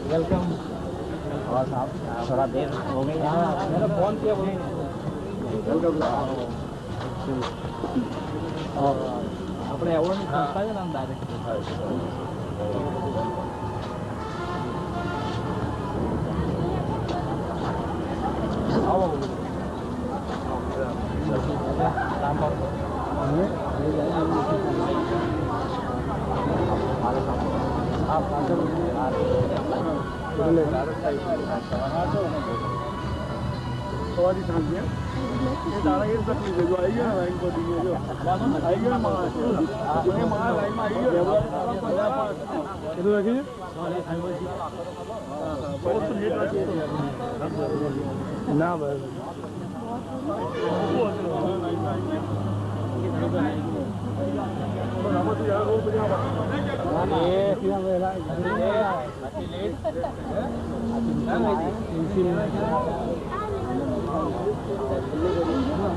Welcome. और साहब थोड़ा देर हो गई, मैंने फोन किया और अपने एवोर्ड संस्था का नाम डायरेक्ट सवारी शांति है ये सारा ये सब जो आएगी ना लाइन को दिए जो आएगी ना मां ये मां लाइन में आएगी इधर देखिए बहुत लेट रखिए ना बस ये क्या वेला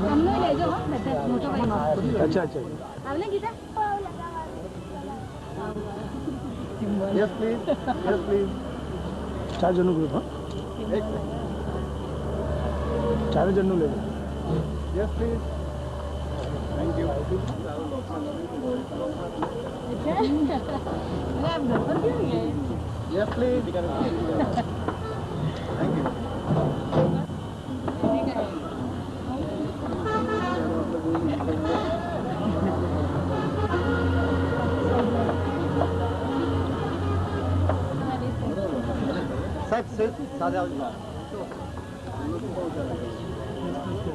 हमने ले जाओ अच्छा अच्छा आपने किधर यस प्लीज चार जनों ग्रुप हाँ चार जनों ले लो यस प्लीज थैंक यू आप घर पर क्यों गए yes please thank you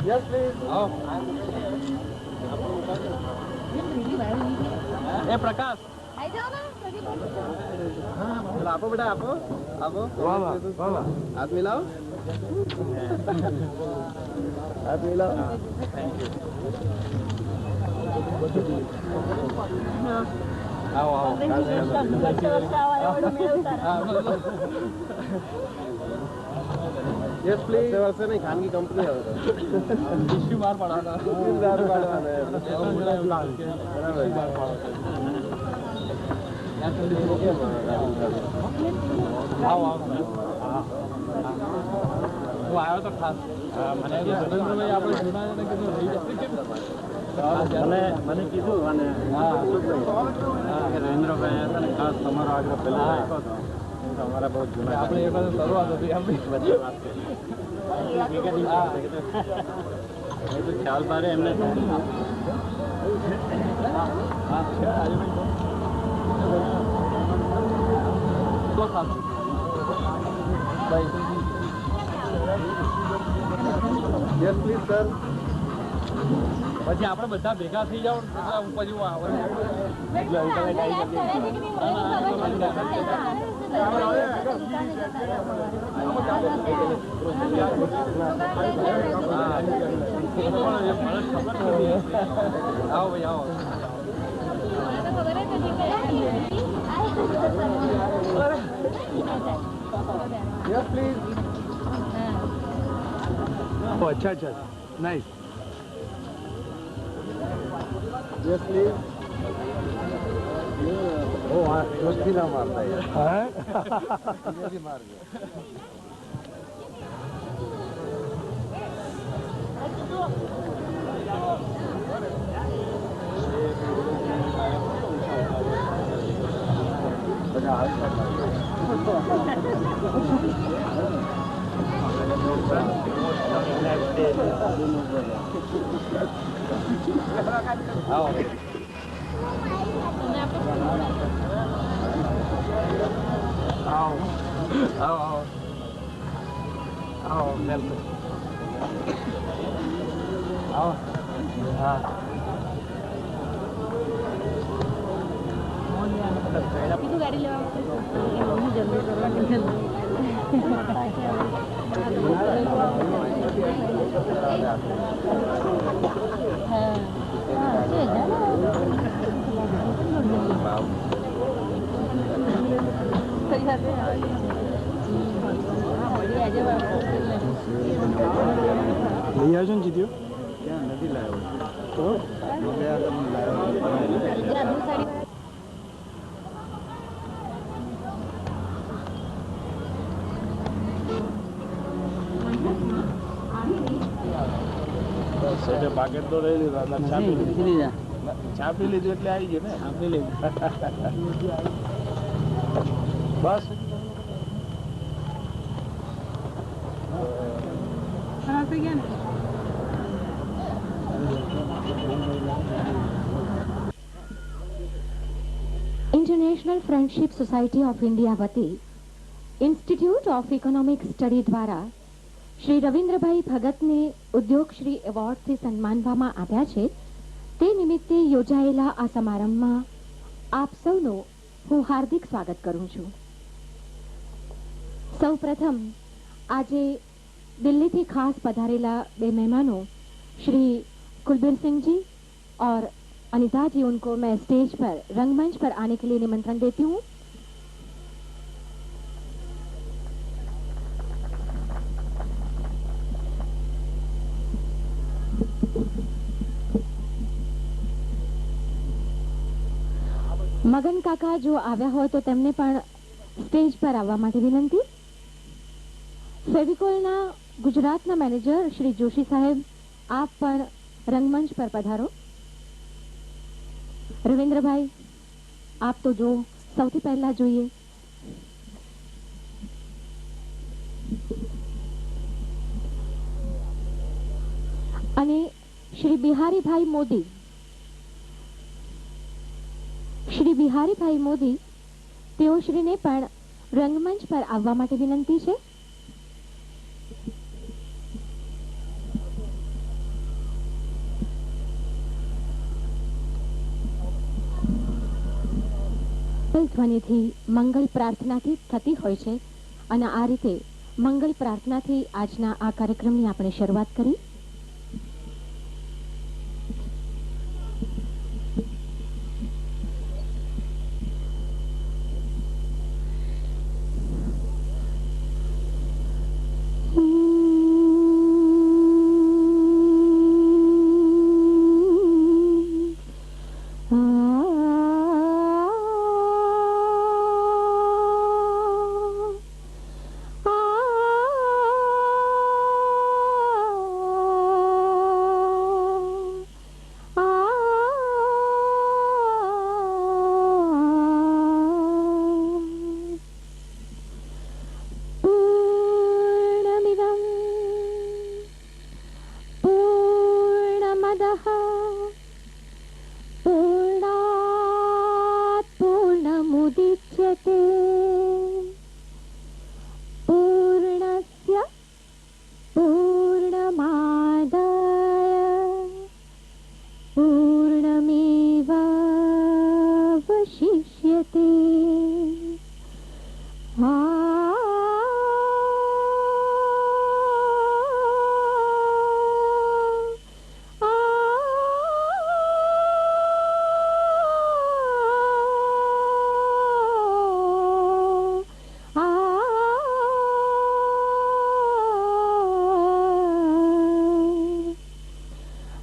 Yes, please. ए प्रकाश आई जाओ ना चलो आपो बेटा आपो वाह वाह हाथ मिलाओ आओ यस प्लीज से नहीं खान की कंपनी है इश्यू मार पड़ा था वो आया तो खास मैंने सुरेंद्र भाई આપણે જૂના ને કીધું રહી જશે મને કીધું અને નરેન્દ્રભાઈ હતા ને ખાસ તમારો આગ્રહ પહેલા રાખ્યો હતો हमारा बहुत जुना आपने एक बार शुरुआत होती है हम बच्चे बात करते तो ख्याल बारे हमने यस प्लीज सर પછી આપણે બધા ભેગા થઈ જાવ પછી હું આવે आओ भाई आओ यस प्लीज अच्छा अच्छा नाइस यस प्लीज ओ दोस्ती ना मारता है भी मार गया आओ आओ आओ आओ आओ वेलकम आओ हाँ कितु गाड़ी लेवा बहुत जल्दी करवा લઈ આવજો ને જીત્યો ક્યાં નથી લાવ્યો તો સેટે પાકેટ તો લઈ લીધા છાપી લીધું એટલે આવી ગયું ને છાપી લીધું બસ international friendship society of India वती इंस्टीट्यूट ऑफ इकोनॉमिक स्टडी द्वारा श्री रविन्द्रभाई भगत ने उद्योगश्री एवॉर्ड से सन्मानवामां આવ્યા છે તે નિમિત્તે યોજાયેલા આ સમારંભમાં આપ સૌનો હું હાર્દિક સ્વાગત કરું છું। સૌપ્રથમ આજે દિલ્હીથી ખાસ પધારેલા બે મહેમાનો श्री कुलबीर सिंह जी और अनिता जी, उनको मैं स्टेज पर रंगमंच पर आने के लिए निमंत्रण देती हूँ। मगन काका जो आव्या हो तो तेमने पण स्टेज पर आववा माटे विनंती। फेविकोलना गुजरातना मैनेजर श्री जोशी साहेब, आप पण रंगमंच पर पधारो। रविंद्र भाई, आप तो जो सौथी पहला जोईए। अने श्री बिहारी भाई मोदी, श्री बिहारी भाई मोदी तेओश्रीने पण रंगमंच पर आववा माटे विनंती छे। ध्वनिथी मंगल प्रार्थनाथी थती होय छे अने आ रीते मंगल प्रार्थनाथी आजना आ कार्यक्रमनी आपणे शरूआत करी।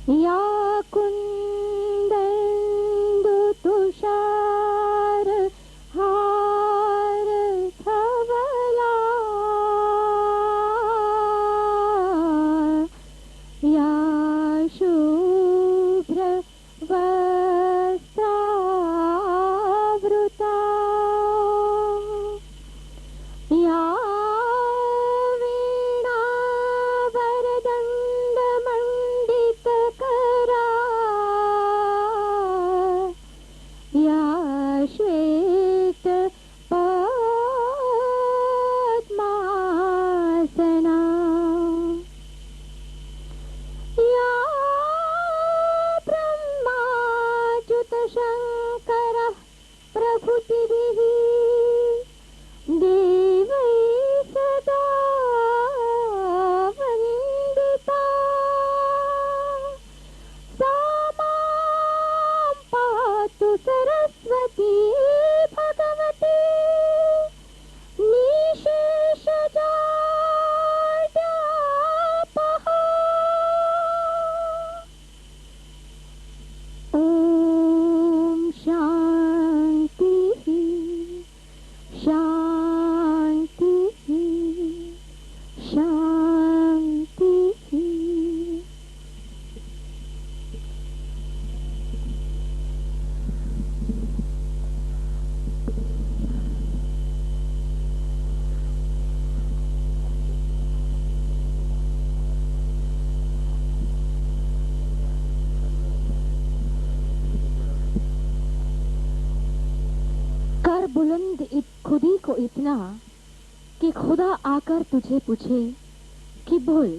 या कुंदेन्दु तुषार हार धवला या शुभ्र वस्त्रावृता या वीणावरदण्डमण्डितकरा या श्वेत पद्मासना या ब्रह्माच्युतशङ्करः प्रभृतिभिः देवैः सदा वन्दिता सा मां पातु सरस्वती भगवती निशेषजाड्यापः। ॐ शान्तिः शान्तिः शान्तिः। कर बुलंद खुदी को इतना कि खुदा आकर तुझे पूछे कि बोल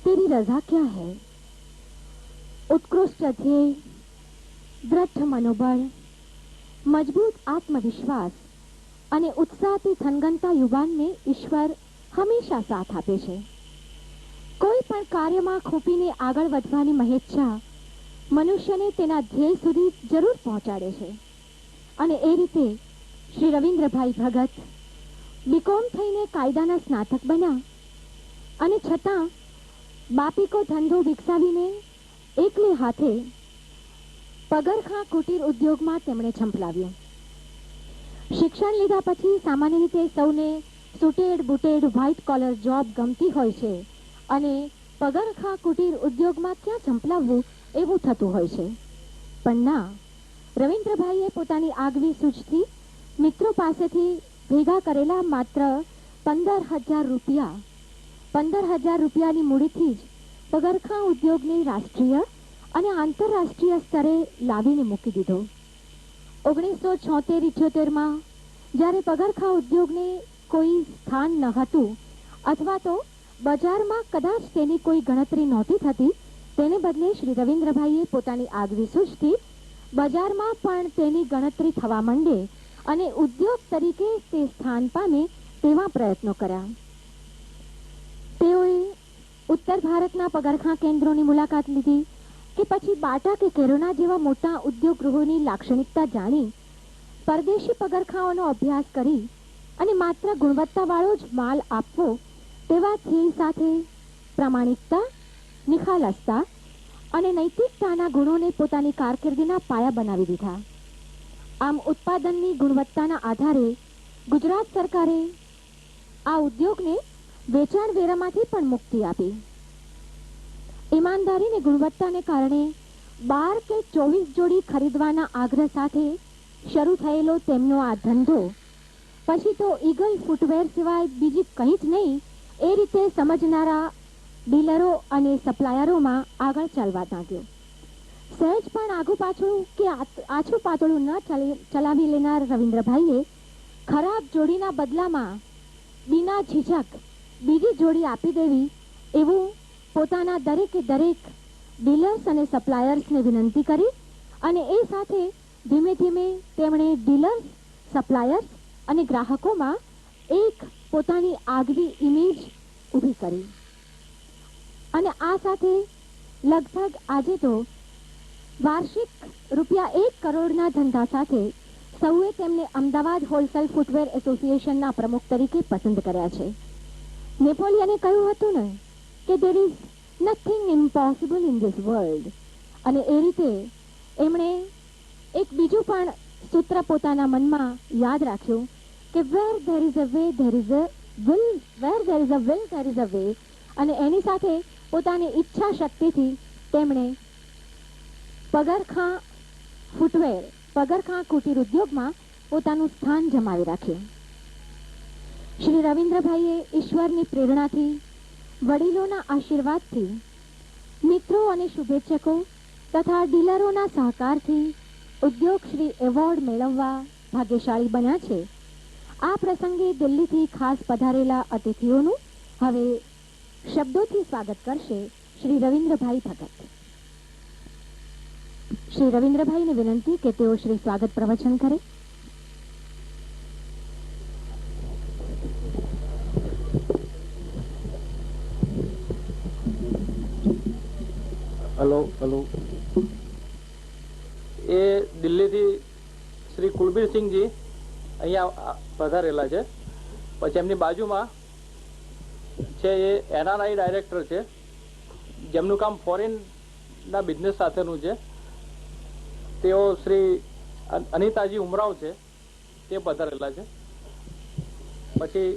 तेरी रजा क्या है। उत्कृष्ट ध्येय, दृढ़ मनोबल, मजबूत आत्मविश्वास અને ઉત્સાહથી થનગનતા યુવાનને ઈશ્વર હંમેશા સાથ આપે છે. કોઈ પણ કાર્યમાં ખૂંપીને આગળ વધવાની મહેચ્છા મનુષ્યને તેના ધ્યેય સુધી જરૂર પહોંચાડે છે. અને એ રીતે શ્રી રવિન્દ્રભાઈ ભગત બીકોમ થઈને કાયદાના સ્નાતક બન્યા અને છતાં બાપીકો ધંધો વિકસાવીને એકલે હાથે પગરખાં કુટીર ઉદ્યોગમાં તેમણે ઝંપલાવ્યો. શિક્ષણ લીધા પછી સામાન્ય રીતે સૌને સુટેડ બુટેડ વ્હાઇટ કોલર જોબ ગમતી હોય છે અને પગરખાં કુટીર ઉદ્યોગમાં ક્યાં ઝંપલાવવું એવું થતું હોય છે. પણ ના, રવિન્દ્રભાઈએ પોતાની આગવી સૂઝથી મિત્રો પાસેથી ભેગા કરેલા માત્ર 15,000 રૂપિયાની મૂડીથી જ પગરખાં ઉદ્યોગને રાષ્ટ્રીય અને આંતરરાષ્ટ્રીય સ્તરે લાવીને મૂકી દીધો. 1976-78માં જ્યારે પગરખાં ઉદ્યોગને કોઈ સ્થાન ન હતું અથવા તો બજારમાં કદાચ તેની કોઈ ગણતરી નહોતી થતી, તેને બદલે શ્રી રવિન્દ્રભાઈએ પોતાની આગવી સૂઝથી બજારમાં પણ તેની ગણતરી થવા માંડે અને ઉદ્યોગ તરીકે તે સ્થાન પામે તેવા પ્રયત્નો કર્યા. તેઓએ ઉત્તર ભારતના પગરખાં કેન્દ્રોની મુલાકાત લીધી કે પછી બાટા કે કેરોના જેવા મોટા ઉદ્યોગ ગૃહોની લાક્ષણિકતા જાણી પરદેશી પગરખાંઓનો અભ્યાસ કરી અને માત્ર ગુણવત્તાવાળો જ માલ આપવો તેવા ધ્યેય સાથે પ્રામાણિકતા, નિખાલસતા અને નૈતિકતાના ગુણોને પોતાની કારકિર્દીના પાયા બનાવી દીધા. આમ ઉત્પાદનની ગુણવત્તાના આધારે ગુજરાત સરકારે આ ઉદ્યોગને વેચાણ વેરામાંથી પણ મુક્તિ આપી. ઈમાનદારી અને ગુણવત્તાને કારણે 12 કે 24 જોડી ખરીદવાના આગ્રહ સાથે શરૂ થયેલો તેમનો આ ધંધો પછી તો ઈગલ ફૂટવેર સિવાય બીજી કંઈ જ નહીં એ રીતે સમજનારા ડીલરો અને સપ્લાયરોમાં આગળ ચાલવા લાગ્યો. સહેજ પણ આગુ પાછું કે આછું પાતળું ન ચલાવી લેનાર રવિન્દ્રભાઈએ ખરાબ જોડીના બદલામાં बिना झिझक बीजी जोड़ी आपी देवी एवं पोताना दरेके दरेक डीलर्स अने सप्लायर्स ने विनंती करी अने ए साथे धीमे धीमे तेमणे डीलर्स, सप्लायर्स अने ग्राहकों में एक पोतानी आगवी इमेज ऊभी करी अने आ साथे लगभग आजे तो वार्षिक ₹1 करोड़ना धंधा साथे સૌએ તેમને અમદાવાદ હોલસેલ ફૂટવેર એસોસિએશનના પ્રમુખ તરીકે પસંદ કર્યા છે. નેપોલિયને કહ્યું હતું ને કે there is nothing impossible in this world. અને એ રીતે એમણે એક બીજું પણ સૂત્ર પોતાના મનમાં યાદ રાખ્યું કે where there is a way there is a will, where there is a will there is a way. અને એની સાથે પોતાની ઈચ્છા શક્તિથી તેમણે પગરખાં ફૂટવેર, પગરખાં કુટીર ઉદ્યોગમાં પોતાનું સ્થાન જમાવી રાખ્યું. શ્રી રવિન્દ્રભાઈએ ઈશ્વરની પ્રેરણાથી, વડીલોના આશીર્વાદથી, મિત્રો અને શુભેચ્છકો તથા ડીલરોના સહકારથી ઉદ્યોગશ્રી એવોર્ડ મેળવવા ભાગ્યશાળી બન્યા છે. આ પ્રસંગે દિલ્હીથી ખાસ પધારેલા અતિથિઓનું હવે શબ્દોથી સ્વાગત કરશે શ્રી રવિન્દ્રભાઈ ભગત. શ્રી રવિન્દ્રભાઈને વિનંતી કે તેઓ શ્રી સ્વાગત પ્રવચન કરે. Hello hello. એ દિલ્હીથી શ્રી કુલબીરસિંહજી અહીંયા પધારેલા છે. પછી એમની બાજુમાં છે એ એનઆરઆઈ ડાયરેક્ટર છે, જેમનું કામ ફોરેનના બિઝનેસ સાથેનું છે. તેઓ શ્રી અનિતાજી ઉમરાવ છે, તે પધારેલા છે. પછી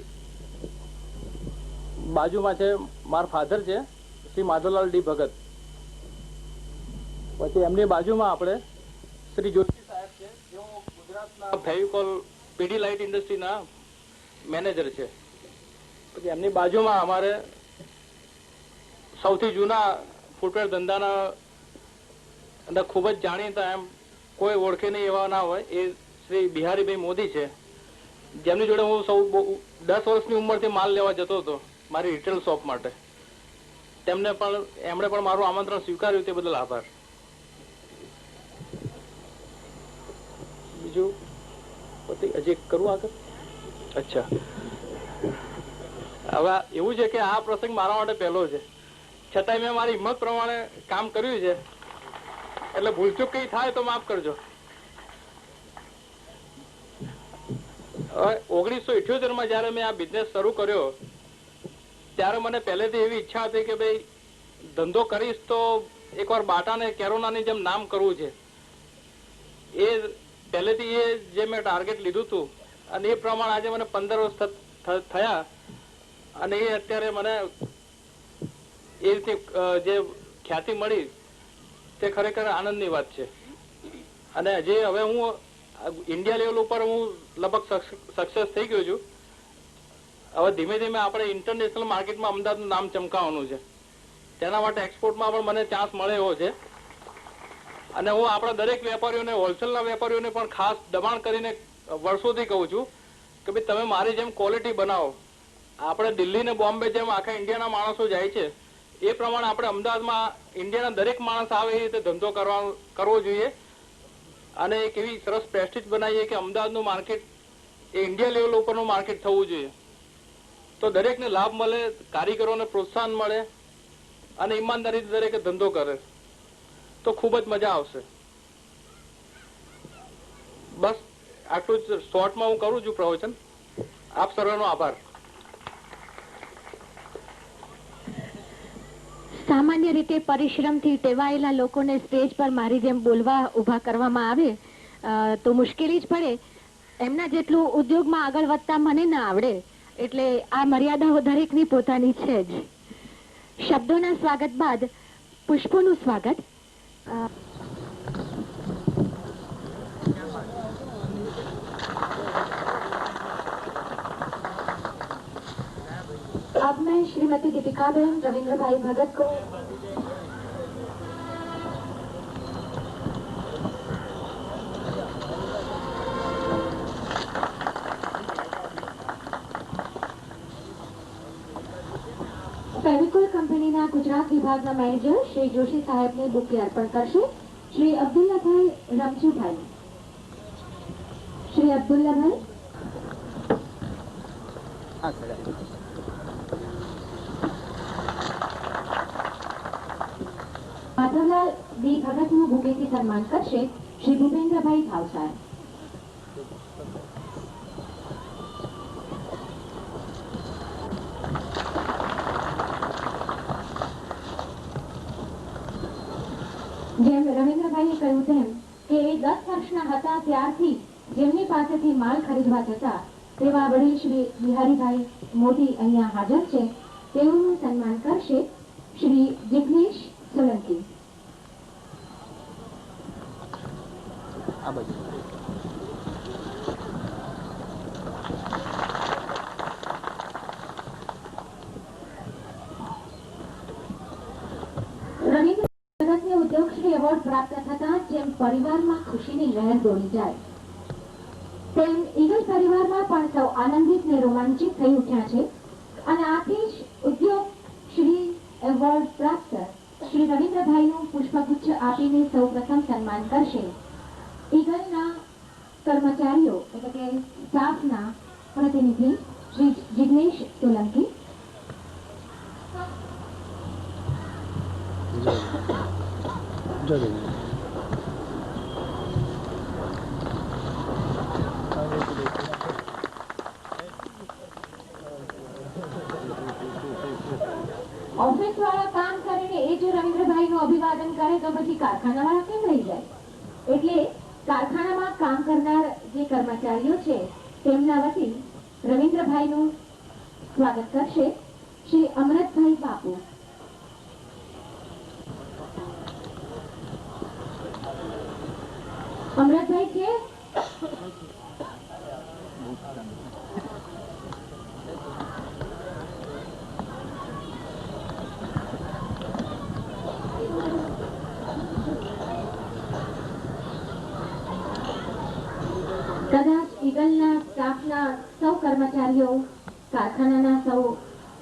બાજુમાં છે મારા ફાધર છે શ્રી માધવલાલ ડી ભગત. પછી એમની બાજુમાં આપણે શ્રી જોશી સાહેબ છે, જેઓ ગુજરાતના ફેવિકોલ પીડી લાઇટ ઇન્ડસ્ટ્રીના મેનેજર છે. પછી એમની બાજુમાં અમારે સૌથી જૂના ફૂટવેર ધંધાના અને ખૂબ જ જાણીતા, એમ કોઈ ઓળખે નહીં એવા ના હોય, એ શ્રી બિહારીભાઈ મોદી છે, જેમની જોડે હું 10 વર્ષની ઉંમરથી માલ લેવા જતો હતો મારી રિટેલ શોપ માટે. એમણે પણ મારું આમંત્રણ સ્વીકાર્યું, તે બદલ આભાર. બીજું પછી હજી કરું આગળ? અચ્છા, હવે એવું છે કે આ પ્રસંગ મારા માટે પહેલો છે, છતાંય મેં મારી હિંમત પ્રમાણે કામ કર્યું છે, એટલે ભૂલચૂક કઈ થાય તો માફ કરજો. હવે 1978 જયારે મેં આ બિઝનેસ શરૂ કર્યો, ત્યારે મને પહેલેથી એવી ઈચ્છા હતી કે ભાઈ ધંધો કરીશ તો એકવાર બાટા ને કેરોનાની જેમ નામ કરવું છે. એ પહેલેથી એ જે મેં ટાર્ગેટ લીધું હતું, અને એ પ્રમાણે આજે મને 15 વર્ષ થયા, અને એ અત્યારે મને એ રીતે જે ખ્યાતિ મળી તે ખરેખર આનંદની વાત છે. અને જે હવે હું ઇન્ડિયા લેવલ ઉપર હું લગભગ સક્સેસ થઈ ગયો છું. હવે ધીમે ધીમે આપણે ઇન્ટરનેશનલ માર્કેટમાં અમદાવાદનું નામ ચમકાવવાનું છે. તેના માટે એક્સપોર્ટમાં પણ મને ચાન્સ મળે એવો છે. અને હું આપણા દરેક વેપારીઓને, હોલસેલના વેપારીઓને પણ ખાસ દબાણ કરીને વર્ષોથી કહું છું કે ભાઈ તમે મારી જેમ ક્વોલિટી બનાવો. આપણે દિલ્હી ને બોમ્બે જેમ આખા ઇન્ડિયાના માણસો જાય છે, એ પ્રમાણે આપણે અમદાવાદમાં ઇન્ડિયાના દરેક માણસ આવે એ રીતે ધંધો કરવો જોઈએ. અને એક એવી સરસ પ્રેસ્ટીજ બનાવીએ કે અમદાવાદનું માર્કેટ એ ઇન્ડિયા લેવલ ઉપરનું માર્કેટ થવું જોઈએ. તો દરેકને લાભ મળે, કારીગરોને પ્રોત્સાહન મળે, અને ઈમાનદારીથી દરેકે ધંધો કરે તો ખૂબ જ મજા આવશે. બસ આટલું જ શોર્ટમાં હું કરું છું પ્રવચન. આપ સર્વનો આભાર. સામાન્ય રીતે પરિશ્રમથી ટેવાયેલા લોકોને સ્ટેજ પર મારી જેમ બોલવા ઊભા કરવામાં આવે તો મુશ્કેલી જ પડે. એમના જેટલું ઉદ્યોગમાં આગળ વધતા મને ના આવડે, એટલે આ મર્યાદાઓ દરેકની પોતાની છે જ. શબ્દોના સ્વાગત બાદ પુષ્પોનું સ્વાગત. अब मैं श्रीमती दीपिकाबेन रविंद्रभाई भगत को फेविकोल कंपनीના ગુજરાત વિભાગના મેનેજર શ્રી જોશી સાહેબને બુકે અર્પણ કરશે. શ્રી અબ્દુલ્લાભાઈ રમજુભાઈ. શ્રી અબ્દુલ્લાભાઈ. માધવલાલ ડી ભગતનું બુકેથી સન્માન કરશે શ્રી ભૂપેન્દ્રભાઈ ભાવસાર. જેમ રવિન્દ્રભાઈએ કહ્યું તેમ કે એ 10 વર્ષના હતા ત્યારથી જેમની પાસેથી માલ ખરીદવા જતા તેવા વડીલ શ્રી બિહારીભાઈ મોદી અહીંયા હાજર છે. તેઓનું સન્માન કરશે શ્રી જિગ્નેશ સોલંકી. રવિન્દ્ર ભગતને ઉદ્યોગશ્રી એવોર્ડ પ્રાપ્ત થતા જેમ પરિવારમાં ખુશીની લહેર દોડી જાય તેમ ઈગલ પરિવારમાં પણ સૌ આનંદિત ને રોમાંચિત થઈ ઉઠ્યા છે. અને આથી જ ઉદ્યોગ શ્રી એવોર્ડ પ્રાપ્ત શ્રી રવિન્દ્રભાઈનું પુષ્પગુચ્છ આપીને સૌ પ્રથમ સન્માન કરશે ઈગલના કર્મચારીઓ એટલે કે સ્ટાફના પ્રતિનિધિ શ્રી જિગ્નેશ સોલંકી. ઓફિસ વાળા કામ કરીને એ જો રવિન્દ્રભાઈનું અભિવાદન કરે તો પછી કારખાના વાળા કેમ રહી જાય? એટલે કારખાનામાં કામ કરનાર જે કર્મચારીઓ છે તેમના વતી રવિન્દ્રભાઈનું સ્વાગત કરશે શ્રી અમરતભાઈ બાપુ. અમરતભાઈ છે? કદાચ ઈગલના સ્ટાફના સૌ કર્મચારીઓ કારખાનાના સૌ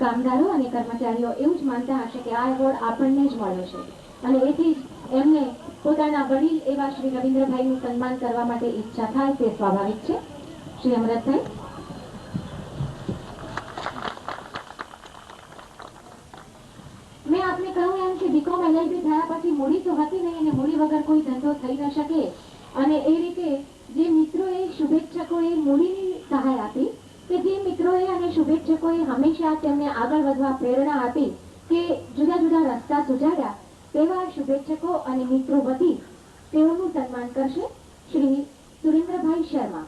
કામદારો અને કર્મચારીઓ એવું જ માનતા હશે કે આ એવોર્ડ આપણને જ મળ્યો છે અને એથી જ એમને પોતાના વડીલ એવા શ્રી રવિન્દ્રભાઈનું સન્માન કરવા માટે ઈચ્છા થાય તે સ્વાભાવિક છે. શ્રી અમરતભાઈ. મેં આપને કહ્યું એમ કે બીકોમ LLB થયા પછી મૂડી તો હતી નહીં અને મૂડી વગર કોઈ ધંધો થઈ ન શકે અને એ રીતે જે મિત્રોએ શુભેચ્છકોએ મૂડીની સહાય આપી કે જે મિત્રોએ અને શુભેચ્છકોએ હંમેશા તેમને આગળ વધવા પ્રેરણા આપી કે જુદા જુદા રસ્તા સુજાડ્યા તેવા શુભેચ્છકો અને મિત્રો વતી તેઓનું સન્માન કરશે શ્રી સુરેન્દ્રભાઈ શર્મા.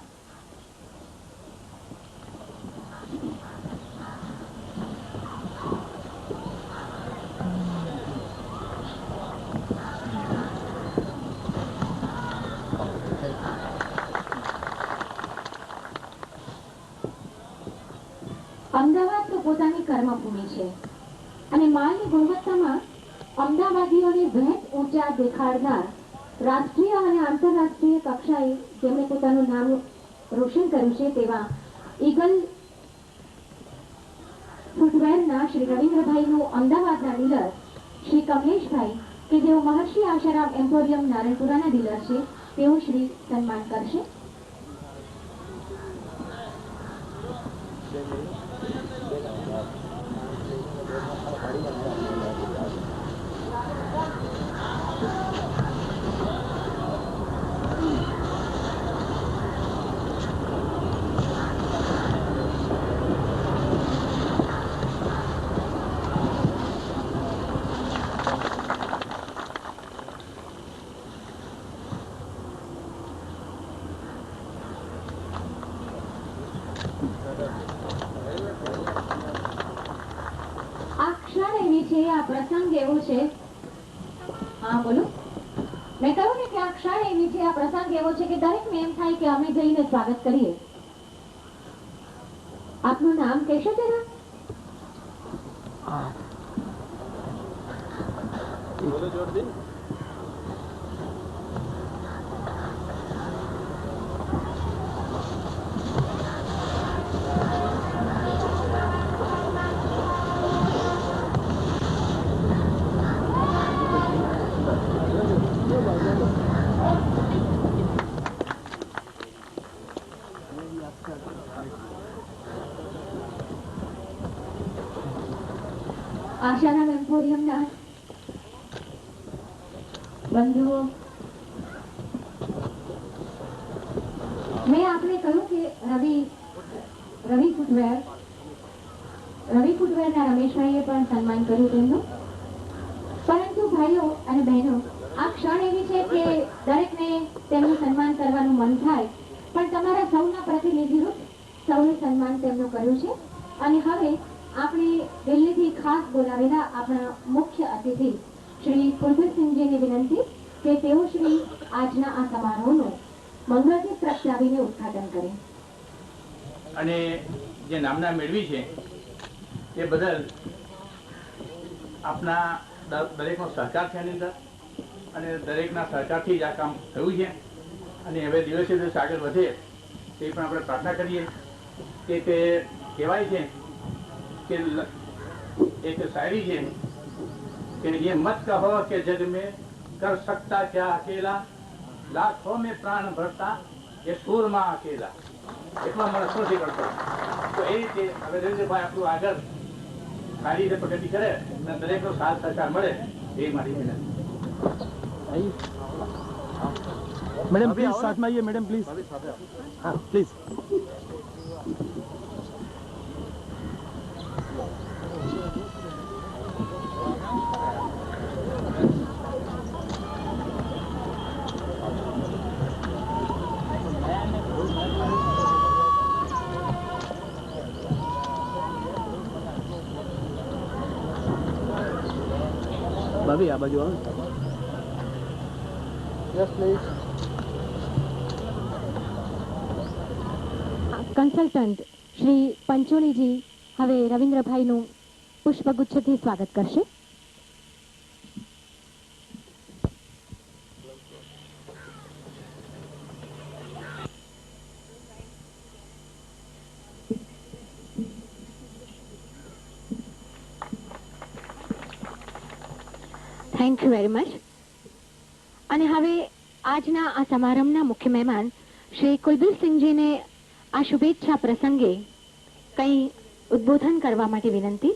અમદાવાદ તો પોતાની કર્મભૂમિ છે અને માલની ગુણવત્તામાં અમદાવાદીઓને ભેટ ઊંચા દેખાડનાર રાષ્ટ્રીય અને આંતરરાષ્ટ્રીય કક્ષાએ જેમણે પોતાનું નામ રોશન કર્યું છે તેવા ઈગલ ફૂટવેરના શ્રી રવિન્દ્રભાઈનું અમદાવાદના ડીલર શ્રી કમલેશભાઈ કે જેઓ મહર્ષિ આશારામ એમ્પોરિયમ નારણપુરાના ડીલર છે તેઓ શ્રી સન્માન કરશે. આ પ્રસંગ એવો છે. હા બોલો. મેં કહ્યું ને કે આ ક્ષણ એવી છે, આ પ્રસંગ એવો છે કે દરેકને એમ થાય કે અમે જઈને સ્વાગત કરીએ. આપનું નામ કહેશો જરા? બોલો જોરથી. આશારામ એમ્પોરિયમના બંધુઓ, મેં આપને કહ્યું કે રવિ ફૂટવેરના રમેશભાઈએ પણ સન્માન કર્યું તેમનું. પરંતુ ભાઈઓ અને બહેનો, આ ક્ષણ તેમનું સન્માન કરવાનું મન થાય, પણ તમારા સૌના પ્રતિનિધિરૂપ સૌએ સન્માન તેમનું કર્યું છે. અને હવે આપણે દિલ્હીથી ખાસ બોલાવેલા આપણા મુખ્ય અતિથિ શ્રી કુલદીપસિંહજીની વિનંતી કે તેઓ શ્રી આજના આ સમારોહનું મંગળથી પ્રગટાવીને ઉદ્ઘાટન કરે. અને જે નામના મેળવી છે એ બદલ આપના દરેકનો સહકાર છે આની અંદર, અને દરેકના સહકારથી જ આ કામ થયું છે. અને હવે દિવસે દિવસ આગળ વધે તે પણ આપણે પ્રાર્થના કરીએ કે તે કહેવાય છે કે એક શાયરી છે કે ये मत कहो कि जग में कर सकता क्या अकेला, लाखों में प्राण भरता ये सूरमा अकेला. એટલા માણસ નથી કરતો. તો એ રીતે હવે રવિન્દ્રભાઈ આપણું આગળ સારી રીતે પ્રગતિ કરે અને દરેકનો સાથ સહકાર મળે એ મારી વિનંતી. मैडम प्लीज साथ में आइए. Madam please. हाँ प्लीज. भाभी आ बाजू आओ. Yes please. કન્સલ્ટન્ટ શ્રી પંચોલીજી હવે રવિન્દ્રભાઈનું પુષ્પગુચ્છથી સ્વાગત કરશે. Thank you very much. અને હવે આજના આ સમારંભના મુખ્ય મહેમાન શ્રી કુલદીપસિંહજીને આ શુભેચ્છા પ્રસંગે કંઈ ઉદ્બોધન કરવા માટે વિનંતી.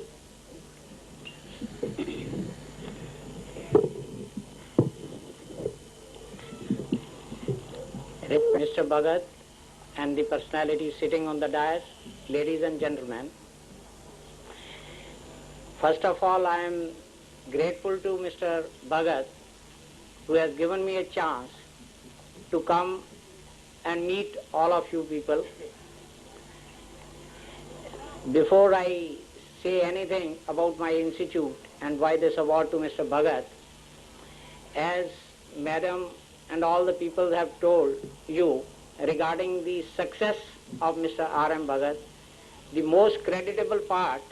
Mr. Bhagat and the personalities sitting on the dais, ladies and gentlemen, first of all I am grateful to Mr. Bhagat who has given me a chance to come and meet all of you people. Before I say anything about my institute and why this award to Mr. Bhagat, as Madam and all the people have told you regarding the success of Mr. R.M. Bhagat, the most creditable part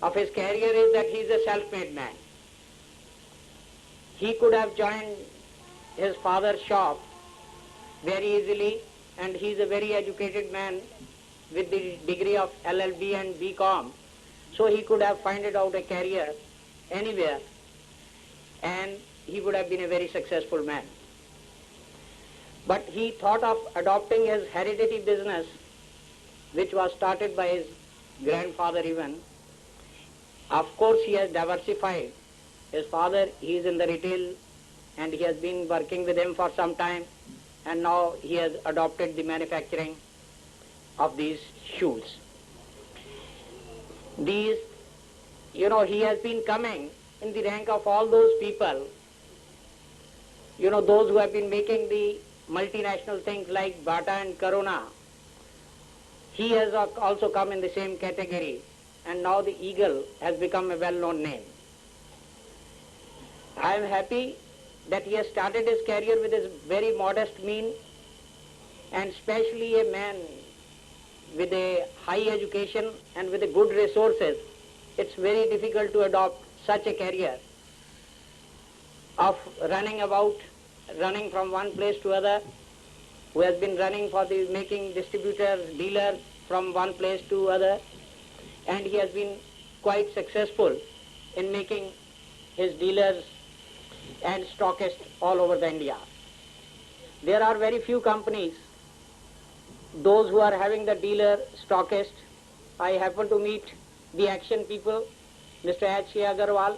of his career is that he is a self-made man. He could have joined his father's shop very easily, and he is a very educated man with the degree of LLB and BCom, so he could have found out a career anywhere and he would have been a very successful man. But he thought of adopting his hereditary business, which was started by his grandfather even. Of course he has diversified. His father, he is in the retail and he has been working with him for some time, and now he has adopted the manufacturing of these shoes. These, he has been coming in the rank of all those people, those who have been making the multinational things like Bata and Corona. He has also come in the same category, and now the Eagle has become a well-known name. I am happy that he has started his career with his very modest means, and especially a man with a high education and with a good resources. It's very difficult to adopt such a career of running from one place to other, who has been running for the making distributors, dealers from one place to other, and he has been quite successful in making his dealers and stockists all over the India. There are very few companies, those who are having the dealer stockist. I happen to meet the Action people, Mr. H.K. Agarwal.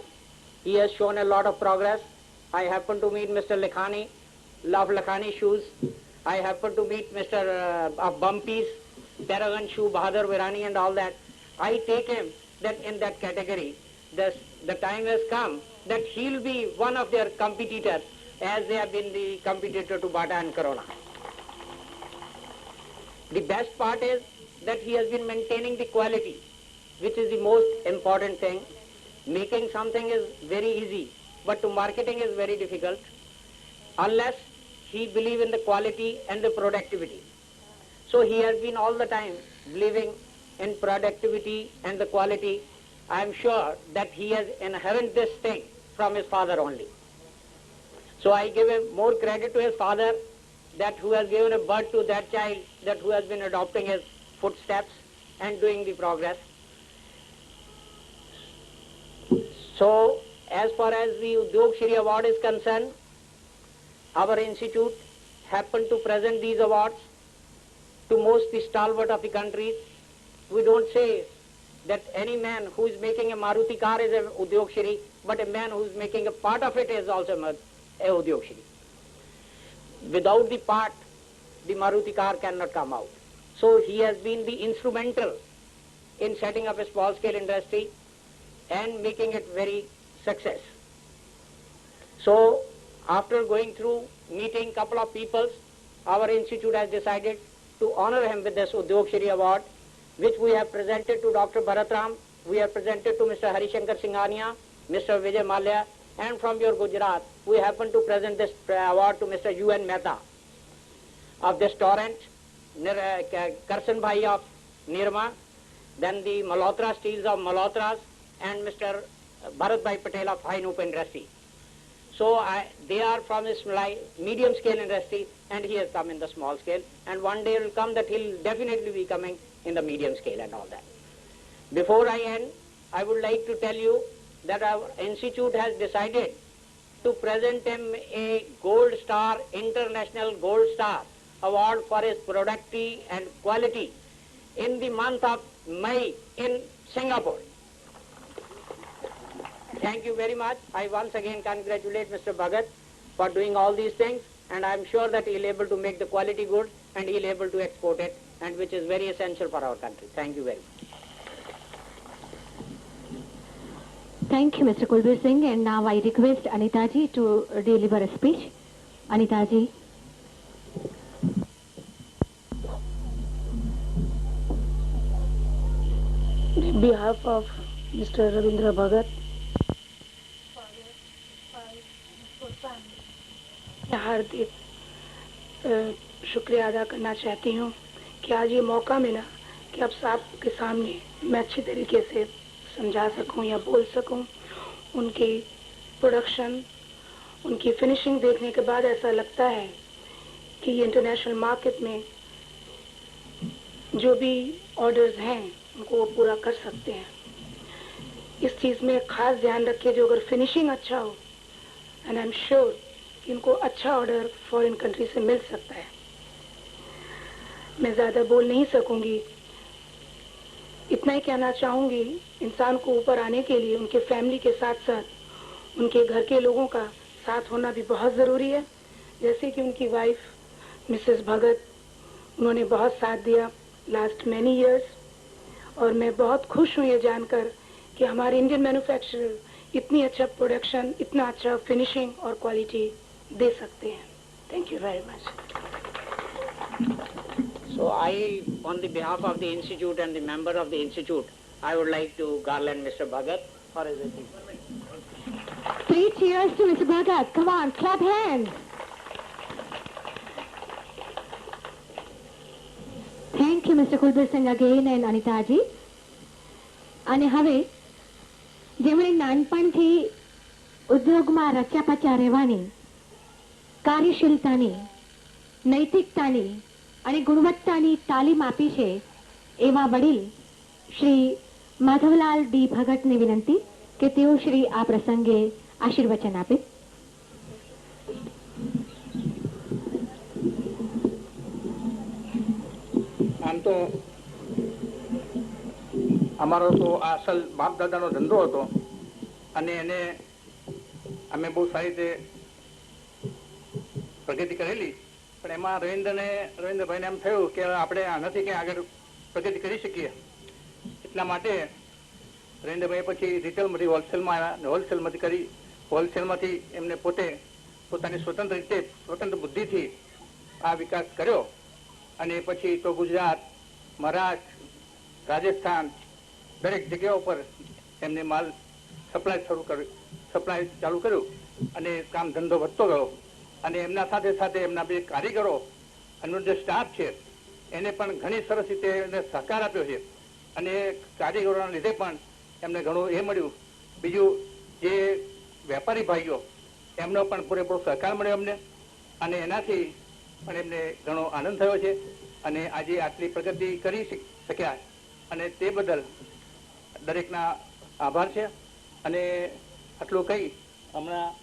He has shown a lot of progress. I happen to meet Mr. Lakhani, Love Lakhani Shoes. I happen to meet Mr. Bumpy's, Paragon Shoe, Bahadur Virani and all that. I take him that in that category. The time has come that he'll be one of their competitors as they have been the competitor to Bata and Corona. The best part is that he has been maintaining the quality, which is the most important thing. Making something is very easy, but to marketing is very difficult unless he believes in the quality and the productivity. So he has been all the time believing in productivity and the quality. I am sure that he has inherited this thing from his father only. So I give him more credit to his father, that who has given a birth to that child, that who has been adopting his footsteps and doing the progress. So as far as the Udyog Shri Award is concerned, our institute happened to present these awards to most the stalwart of the country. We don't say that any man who is making a Maruti car is a Udyog Shri, but a man who is making a part of it is also a Udyog Shri. Without the part, the Maruti car cannot come out. So he has been the instrumental in setting up a small scale industry and making it very success. So after going through meeting couple of people, our institute has decided to honor him with this Udyog Shri Award, which we have presented to Dr. Bharatram, we have presented to Mr. Harishankar Singhania, Mr. Vijay Malya, and from your Gujarat, we happen to present this award to Mr. U.N. Mehta of this torrent, Karsan Bhai of Nirma, then the Malhotra Steels of Malhotras, and Mr. Bharat Bhai Patel of Hinoop Industry. So they are from this medium scale industry, and he has come in the small scale, and one day will come that he'll definitely be coming in the medium scale and all that. Before I end, I would like to tell you that our institute has decided to present him a Gold Star, International Gold Star Award for his productivity and quality in the month of May in Singapore. Thank you very much. I once again congratulate Mr. Bhagat for doing all these things, and I am sure that he will be able to make the quality good and he will be able to export it, and which is very essential for our country. Thank you very much. Thank you, Mr. Kulbir Singh. And now I request Anita ji to deliver a speech. Anita ji. On behalf of Mr. Ravindra Bhagat, हार्दिक शुक्रिया अदा करना चाहती हूँ कि आज ये मौका मिला कि अब आपके सामने मैं अच्छी तरीके से समझा सकूं या बोल सकूं। उनकी प्रोडक्शन, उनकी फिनिशिंग देखने के बाद ऐसा लगता है कि ये इंटरनेशनल मार्केट में जो भी ऑर्डर्स हैं उनको वो पूरा कर सकते हैं। इस चीज़ में खास ध्यान रखिए, जो अगर फिनिशिंग अच्छा हो, एंड आई एम श्योर कि इनको अच्छा ऑर्डर फॉरेन कंट्री से मिल सकता है। मैं ज़्यादा बोल नहीं सकूंगी, इतना ही कहना चाहूँगी, इंसान को ऊपर आने के लिए उनके फैमिली के साथ साथ उनके घर के लोगों का साथ होना भी बहुत ज़रूरी है। जैसे कि उनकी वाइफ मिसेस भगत, उन्होंने बहुत साथ दिया लास्ट मैनी इयर्स, और मैं बहुत खुश हूँ ये जानकर कि हमारे इंडियन मैन्युफैक्चरर इतनी अच्छा प्रोडक्शन, इतना अच्छा फिनिशिंग और क्वालिटी दे सकते हैं। Thank you very much. So I, on the behalf of the institute and the member of the institute, I would like to garland Mr. Bhagat for his achievement. 3 cheers to Mr. Bhagat. Come on, clap hands. Thank you, Mr. Kulbir Singh again and Anita ji. અને હવે જેમણે નાનપણથી ઉદ્યોગમાં રચ્યા-પચ્યા રહેવાની, કાર્યશીલતાની, નૈતિકતાની અને ગુણવત્તાની તાલીમ આપી છે, એવા વડીલ શ્રી માધવલાલ ડી ભગતને વિનંતી કે તેઓ શ્રી આ પ્રસંગે આશીર્વચન આપે. આમ તો અમારો તો આ અસલ બાપ દાદાનો ધંધો હતો, અને એને અમે બહુ સારી રીતે પ્રગતિ કરેલી, પણ એમાં રવિન્દ્રભાઈને એમ થયું કે આપણે આનાથી કંઈ આગળ પ્રગતિ કરી શકીએ. એટલા માટે રવિન્દ્રભાઈ પછી રિટેલમાંથી હોલસેલમાં આવ્યા, હોલસેલમાંથી એમને પોતે પોતાની સ્વતંત્ર રીતે સ્વતંત્ર બુદ્ધિથી આ વિકાસ કર્યો અને પછી તો ગુજરાત, મહારાષ્ટ્ર, રાજસ્થાન દરેક જગ્યાઓ પર એમને માલ સપ્લાય ચાલુ કર્યું અને કામ ધંધો વધતો ગયો. અને એમના સાથે સાથે એમના બે કારીગરો એમનો જે સ્ટાફ છે એને પણ ઘણી સરસ રીતે એને સહકાર આપ્યો છે અને કારીગરોના લીધે પણ એમને ઘણું એ મળ્યું. બીજું જે વેપારી ભાઈઓ એમનો પણ પૂરેપૂરો સહકાર મળ્યો અમને અને એનાથી પણ એમને ઘણો આનંદ થયો છે અને આજે આટલી પ્રગતિ કરી શક્યા અને તે બદલ દરેકના આભાર છે. અને આટલું કહી હમણાં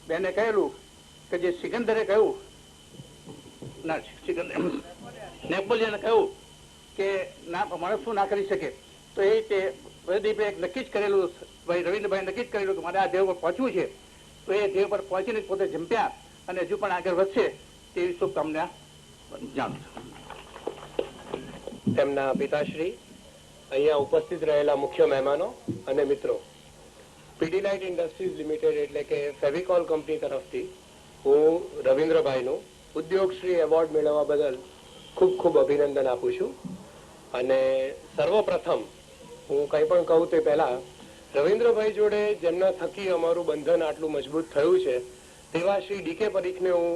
બેને કહેલું કે જે સિકંદરે કહ્યું ના સિકંદર નેપોલિયને કહ્યું કે ના માણસ શું ના કરી શકે, તો એ રીતે પ્રદીપે નક્કી જ કરેલું, ભાઈ રવિન્દ્રભાઈ નક્કી જ કરેલું કે મારે આ ધ્યેય પર પહોંચવું છે. તો એ ધ્યેય પર પહોંચીને પોતે ઝંપ્યા અને હજુ પણ આગળ વધશે તેવી શુભકામના જાણું છું. તેમના પિતાશ્રી, અહીંયા ઉપસ્થિત રહેલા મુખ્ય મહેમાનો અને મિત્રો, પીડીલાઇટ ઇન્ડસ્ટ્રીઝ લિમિટેડ એટલે કે ફેવિકોલ કંપની તરફથી હું રવિન્દ્રભાઈનું ઉદ્યોગશ્રી એવોર્ડ મેળવવા બદલ ખૂબ ખૂબ અભિનંદન આપું છું. અને સર્વપ્રથમ હું કંઈ પણ કહું તે પહેલા રવિન્દ્રભાઈ જોડે જેમના થકી અમારું બંધન આટલું મજબૂત થયું છે તેવા શ્રી ડીકે પરીખને હું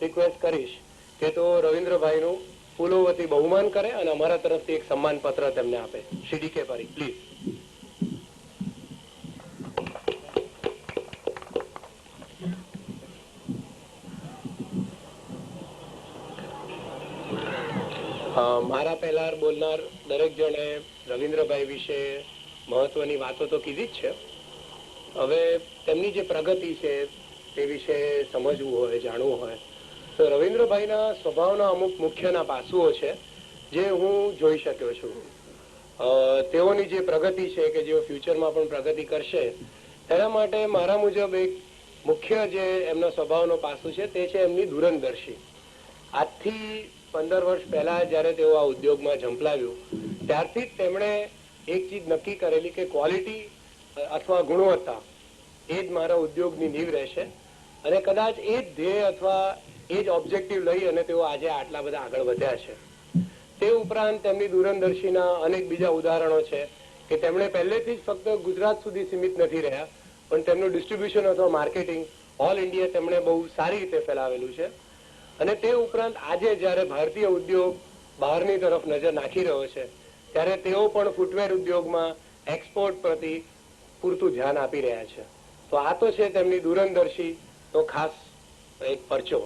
રિક્વેસ્ટ કરીશ કે તો રવિન્દ્રભાઈનું ફૂલોવતી બહુમાન કરે અને અમારા તરફથી એક સન્માન પત્ર તેમને આપે. Shri DK Parikh, please. મારા પહેલા બોલનાર દરેક જણે રવિન્દ્રભાઈ વિશે મહત્વની વાતો તો કીધી જ છે. હવે તેમની જે પ્રગતિ છે તે વિશે સમજવું હોય, જાણવું હોય તો રવિન્દ્રભાઈના સ્વભાવના અમુક મુખ્યના પાસુઓ છે જે હું જોઈ શક્યો છું. તેઓની જે પ્રગતિ છે કે જેઓ ફ્યુચરમાં પણ પ્રગતિ કરશે તેના માટે મારા મુજબ એક મુખ્ય જે એમના સ્વભાવનો પાસું છે તે છે એમની દૂરંદર્શી. આજથી 15 વર્ષ પહેલા જયારે તેઓ આ ઉદ્યોગમાં ઝંપલાવ્યું ત્યારથી જ તેમણે એક ચીજ નક્કી કરેલી કે ક્વોલિટી અથવા ગુણવત્તા એ જ મારા ઉદ્યોગની નીવ રહેશે અને કદાચ એ જ ધ્યેય અથવા એ જ ઓબ્જેક્ટિવ લઈ અને તેઓ આજે આટલા બધા આગળ વધ્યા છે. તે ઉપરાંત તેમની દૂરંદર્શીના અનેક બીજા ઉદાહરણો છે કે તેમણે પહેલેથી જ ફક્ત ગુજરાત સુધી સીમિત નથી રહ્યા પણ તેમનું ડિસ્ટ્રીબ્યુશન અથવા માર્કેટિંગ ઓલ ઇન્ડિયા તેમણે બહુ સારી રીતે ફેલાવેલું છે. અને તે ઉપરાંત આજે જ્યારે ભારતીય ઉદ્યોગ બહારની તરફ નજર નાખી રહ્યો છે ત્યારે તેઓ પણ ફૂટવેર ઉદ્યોગમાં એક્સપોર્ટ પ્રતિ પૂરતું ધ્યાન આપી રહ્યા છે. તો આ તો છે તેમની દૂરંદર્શી તો ખાસ એક પરચો.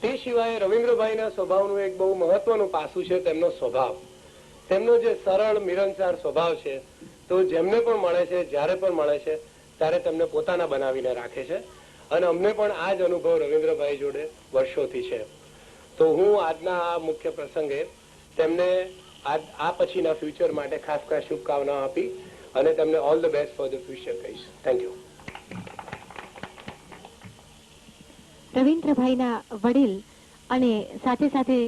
તે સિવાય રવિન્દ્રભાઈના સ્વભાવનું એક બહુ મહત્વનું પાસું છે તેમનો સ્વભાવ. તેમનો જે સરળ મિલનસાર સ્વભાવ છે તો જેમને પણ મળે છે જ્યારે પણ મળે છે ત્યારે તેમને પોતાના બનાવીને રાખે છે અને અમને પણ આ જ અનુભવ રવિન્દ્રભાઈ જોડે વર્ષોથી છે. તો હું આજના આ મુખ્ય પ્રસંગે તેમને આ પછીના ફ્યુચર માટે ખાસ ખાસ શુભકામનાઓ આપી અને તેમને all the best for the future કહીશ. Thank you. રવિન્દ્રભાઈના વડીલ અને સાથે સાથે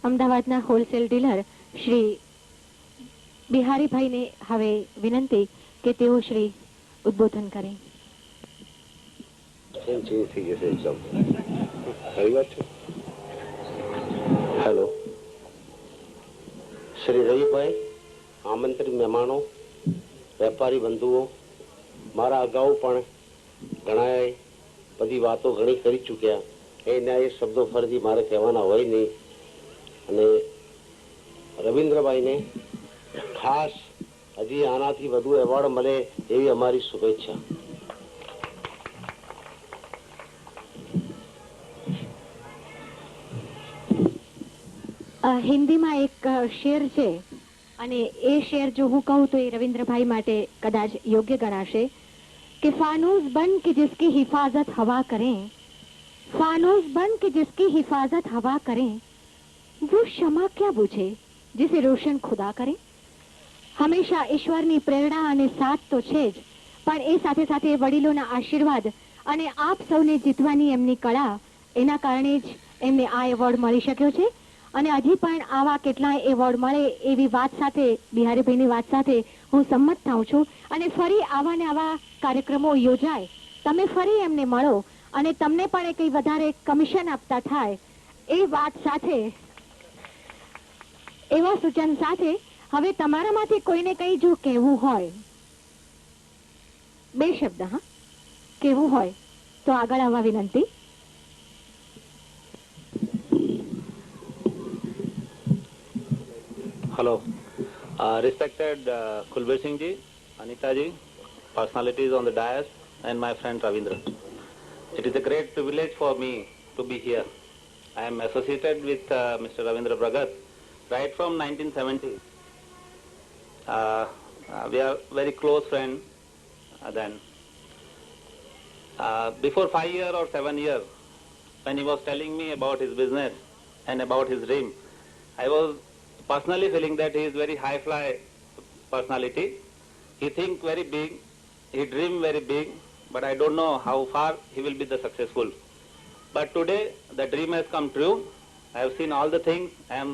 અમદાવાદના હોલસેલ ડીલર શ્રી બિહારીભાઈને હવે વિનંતી કે તેઓ શ્રી ઉદ્બોધન કરે. હેલો, શ્રી રવિભાઈ, આમંત્રિત મહેમાનો, વેપારી બંધુઓ, મારા અગાઉ પણ ઘણા બધી વાતો ઘણી કરી ચૂક્યા એના એ શબ્દો ફરીથી મારે કહેવાના હોય નહીં. અને રવિન્દ્રભાઈને ખાસ હજી આનાથી વધુ એવોર્ડ મળે એવી અમારી શુભેચ્છા. હિન્દીમાં એક શેર છે અને એ શેર જો હું કહું તો એ રવિન્દ્રભાઈ માટે કદાચ યોગ્ય ગણાશે कि फानूस बन के जिसकी हिफाजत हवा करें, फानूस बन के जिसकी हिफाजत हवा करें, वो क्षमा क्या बूझे जिसे रोशन खुदा करे. हमेशा ईश्वરની પ્રેરણા અને સાથ તો છે જ, પણ એ સાથે સાથે વડીલોના આશીર્વાદ અને આપ સૌને જીતવાની એમની કળા, એના કારણે જ એમને આ એવોર્ડ મળી શક્યો છે. અને હજી પણ આવા કેટલાય એવોર્ડ મળે એવી વાત સાથે, બિહારીભાઈની વાત સાથે હું સંમત થાઉં છું. અને ફરી આવા ને આવા કાર્યક્રમો યોજાય, તમે ફરી એમને મળો અને તમને પણ કંઈ વધારે કમિશન આપતા થાય એ વાત સાથે, એવા સૂચન સાથે હવે તમારામાંથી કોઈને કંઈ જો કહેવું હોય, 2 શબ્દ કહેવું હોય તો આગળ આવવા વિનંતી. Hello. Respected Kulbir Singh ji, Anita ji, personalities on the dais, and my friend Ravindra. It is a great privilege for me to be here. I am associated with Mr. Ravindra Bhagat right from 1970. We are very close friends then. Before 5 years or 7 years, when he was telling me about his business and about his dream, I was personally feeling that he is very high-fly personality. He think very big, he dream very big, but I don't know how far he will be the successful. But today, the dream has come true. I have seen all the things. I am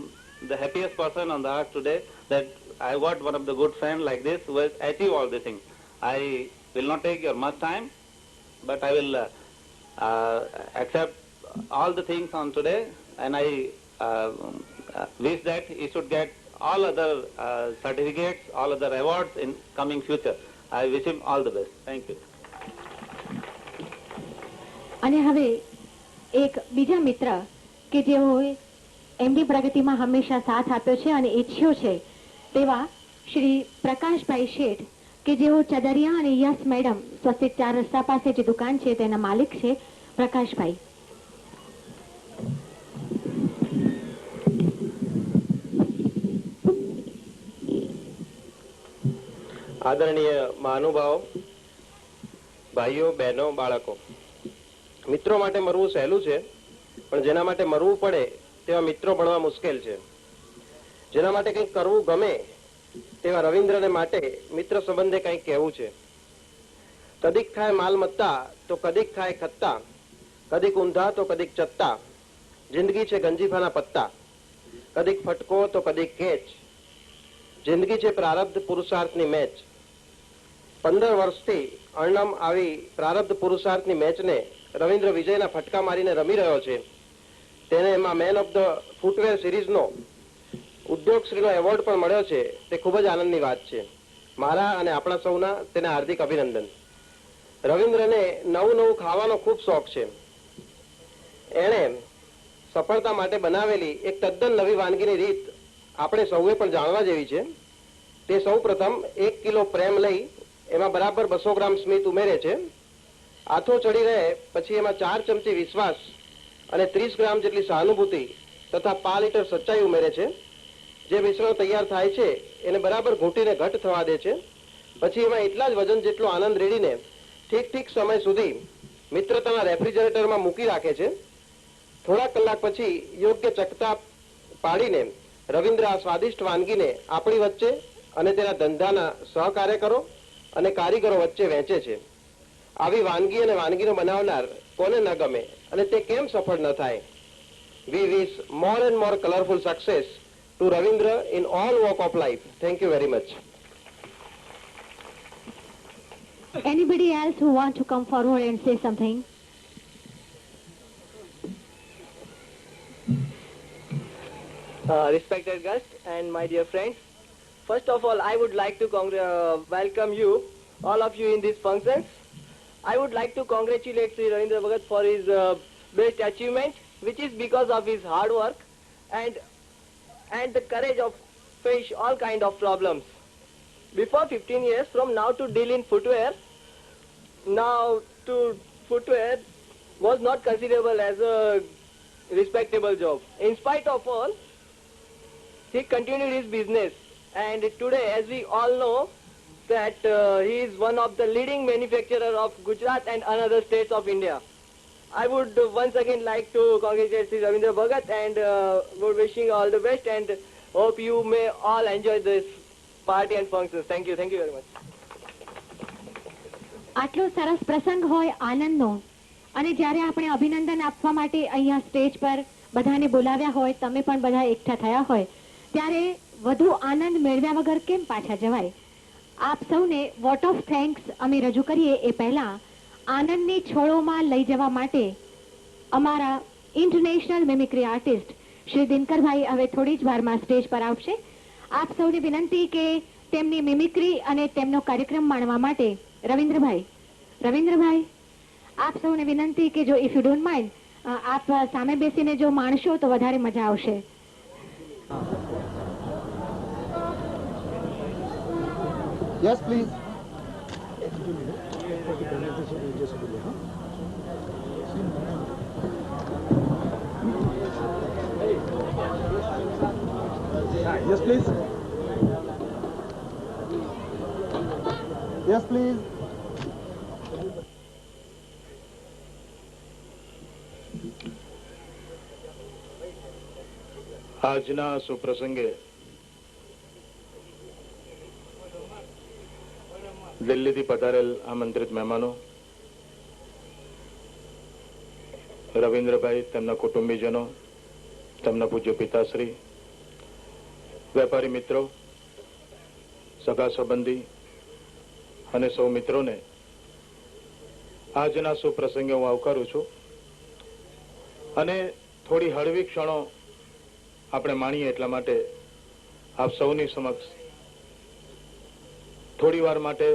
the happiest person on the earth today that I got one of the good friends like this who has achieved all these things. I will not take your much time, but I will accept all the things on today, and I wish that he should get all other certificates, all other awards in coming future. I wish him all the best. Thank you. અને હવે એક બીજા મિત્ર કે જેઓએ MD પ્રગતિમાં હંમેશા સાથ આપ્યો છે અને ઈચ્છ્યો છે તેવા શ્રી પ્રકાશભાઈ શેઠ કે જેઓ ચદરિયા અને યસ મેડમ સ્વસ્તિક 4 રસ્તા પાસે જે દુકાન છે તેના માલિક છે. પ્રકાશભાઈ. આદરણીય મહાનુભાવો, ભાઈઓ, બહેનો, બાળકો, મિત્રો માટે મરવું સહેલું છે, પણ જેના માટે મરવું પડે તેવા મિત્રો ભણવા મુશ્કેલ છે. જેના માટે કંઈક કરવું ગમે તેવા રવિન્દ્રને માટે મિત્ર સંબંધે કંઈક કહેવું છે. કદીક થાય માલમત્તા તો કદીક થાય ખત્તા, કદીક ઊંધા તો કદીક ચત્તા, જિંદગી છે ગંજીફાના પત્તા, કદીક ફટકો તો કદીક કેચ, જિંદગી છે પ્રારબ્ધ પુરુષાર્થની મેચ. 15 વર્ષથી અર્ણમ આવી પ્રારબ્ધ પુરુષાર્થની મેચને રવિન્દ્ર વિજયના ફટકા મારીને રમી રહ્યો છે. તેને એમાં મેન ઓફ ધ ફૂટવેર સિરીઝનો ઉદ્યોગશ્રીનો એવોર્ડ પણ મળ્યો છે. તે ખૂબ જ આનંદની વાત છે. મારા અને આપણા સૌના તેને હાર્દિક અભિનંદન. રવિન્દ્રને નવું નવું ખાવાનો ખૂબ શોખ છે. એણે સફળતા માટે બનાવેલી એક તદ્દન નવી વાનગીની રીત આપણે સૌએ પણ જાણવા જેવી છે. તે સૌ પ્રથમ 1 કિલો પ્રેમ લઈ એમાં બરાબર 200 ગ્રામ સ્મિત ઉમેરે છે. આથો ચડી રહે પછી એમાં 4 ચમચી વિશ્વાસ અને 30 ગ્રામ જેટલી સહાનુભૂતિ તથા 5 લિટર સચ્ચાઈ ઉમેરે છે. જે મિશ્રણ તૈયાર થાય છે એને બરાબર ઘૂંટીને ઘટ થવા દે છે. પછી એમાં એટલા જ વજન જેટલો આનંદ રેડીને ઠીક ઠીક સમય સુધી મિત્રતાના રેફ્રિજરેટરમાં મૂકી રાખે છે. થોડા કલાક પછી યોગ્ય ચકતા પાડીને રવિન્દ્ર આ સ્વાદિષ્ટ વાનગીને આપણી વચ્ચે અને તેના ધંધાના સહકાર્યકરો અને કારીગરો વચ્ચે વહેંચે છે. આવી વાનગી અને વાનગીનો બનાવનાર કોને ન ગમે અને તે કેમ સફળ ન થાય? We wish more and more colorful success to Ravindra in all walk of life. Thank you very much. Anybody else who want to come forward and say something? Respected guests and my dear friends, first of all, I would like to welcome you, all of you in this function. I would like to congratulate Sri Ravindra Bhagat for his best achievement, which is because of his hard work and the courage of face all kind of problems. Before 15 years, from now to deal in footwear, now to footwear was not considerable as a respectable job. In spite of all, he continued his business, and today, as we all know, that he is one of the leading manufacturer of Gujarat and another states of India. I would once again like to congratulate Sri Ravindra Bhagat and would wishing all the best and hope you may all enjoy this party and functions. Thank you very much. આટલો સરસ પ્રસંગ હોય આનંદનો, અને જ્યારે આપણે અભિનંદન આપવા માટે અહીંયા સ્ટેજ પર બધાને બોલાવ્યા હોય, તમે પણ બધા એકઠા થયા હોય, ત્યારે વધુ આનંદ મેળવ્યા વગર કેમ પાછા જવાય? આપ સૌને વોટ ઓફ થેન્ક્સ અમે રજૂ કરીએ એ પહેલા આનંદની છોડોમાં લઈ જવા માટે અમારા ઇન્ટરનેશનલ મિમિક્રી આર્ટિસ્ટ શ્રી દિનકરભાઈ હવે થોડી જ વારમાં સ્ટેજ પર આવશે. આપ સૌને વિનંતી કે તેમની મિમિક્રી અને તેમનો કાર્યક્રમ માણવા માટે રવિન્દ્રભાઈ આપ સૌને વિનંતી કે જો ઇફ યુ ડોન્ટ માઇન્ડ આપ સામે બેસીને જો માણશો તો વધારે મજા આવશે. Yes, please. Yes, please. Yes, please. આજના સુપ્રસંગે દિલ્હીથી પધારેલ આમંત્રિત મહેમાનો, રવિન્દ્રભાઈ, તેમના કુટુંબીજનો, તેમના પૂજ્ય પિતાશ્રી, વેપારી મિત્રો, સગા સંબંધી અને સૌ મિત્રોને આજના સુપ્રસંગે હું આવકારું છું. અને થોડી હળવી ક્ષણો આપણે માણીએ એટલા માટે આપ સૌની સમક્ષ થોડી વાર માટે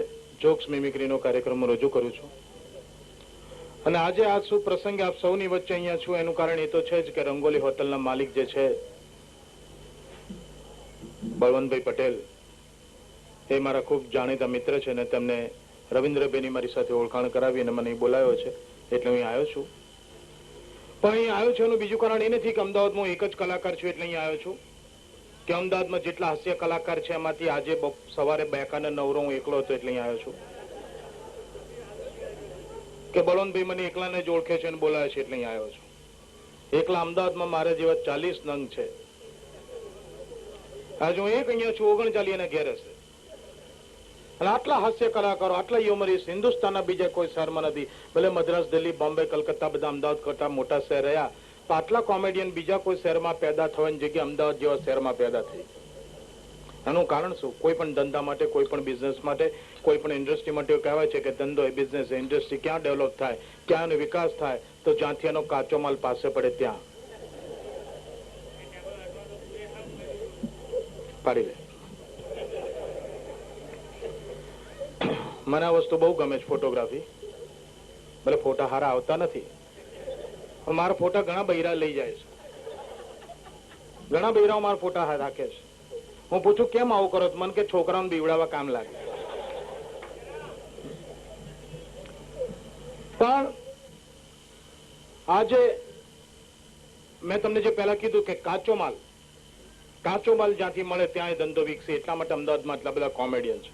જોક્સ મિમિક્રીનો કાર્યક્રમ રજૂ કરું છું. અને આજે આ સુપ્રસંગે આપ સૌની વચ્ચે અહીંયા છું એનું કારણ એ તો છે જ કે રંગોલી હોટલના માલિક જે છે બળવંતભાઈ પટેલ, એ મારા ખૂબ જાણીતા મિત્ર છે અને તેમને રવિન્દ્રભાઈની મારી સાથે ઓળખાણ કરાવી અને મને બોલાવ્યો છે એટલે હું આવ્યો છું. પણ અહીં આવ્યો છું એનું બીજું કારણ એ નથી કે અમદાવાદમાં હું એક જ કલાકાર છું એટલે અહીં આવ્યો છું, કે અમદાવાદમાં જેટલા હાસ્ય કલાકાર છે એમાંથી આજે સવારે 2 અને 9 હું એકલો હતો એટલે અહીં આવ્યો છું, કે બળવંતભાઈ મને એકલાને જ ઓળખે છે અને બોલાવે છે એટલે અહીં આવ્યો છું. એકલા અમદાવાદમાં મારે જેવા 40 નંગ છે. આજે હું એક અહીંયા છું, 39 એના ઘેર હશે. અને આટલા હાસ્ય કલાકારો, આટલા હ્યુમરિસ્ટ હિન્દુસ્તાનના બીજા કોઈ શહેરમાં નથી. ભલે મદ્રાસ, દિલ્હી, બોમ્બે, કલકત્તા બધા અમદાવાદ કરતા મોટા શહેર રહ્યા, તો આટલા કોમેડિયન બીજા કોઈ શહેરમાં પેદા થવાની જગ્યાએ અમદાવાદ જેવા શહેરમાં પેદા થઈ. એનું કારણ શું? કોઈ પણ ધંધા માટે, કોઈ પણ બિઝનેસ માટે, કોઈ પણ ઇન્ડસ્ટ્રી માટે કહેવાય છે કે ધંધો એ બિઝનેસ એ ઇન્ડસ્ટ્રી ક્યાં ડેવલપ થાય, ક્યાં એનો વિકાસ થાય, તો જ્યાંથી એનો કાચો માલ પાસે પડે ત્યાં. પાડી લે. મને આ વસ્તુ બહુ ગમે છે, ફોટોગ્રાફી. ભલે ફોટા હારા આવતા નથી, પણ મારા ફોટા ઘણા બૈરા લઈ જાય છે. ઘણા બૈરાઓ મારા ફોટા રાખે છે. હું પૂછું કેમ આવું કરો? મને કે છોકરાઓને બીવડાવવા કામ લાગે. પણ આજે મેં તમને જે પહેલા કીધું કે કાચો માલ જ્યાંથી મળે ત્યાં એ ધંધો વિકસે. એટલા માટે અમદાવાદમાં એટલા બધા કોમેડિયન છે.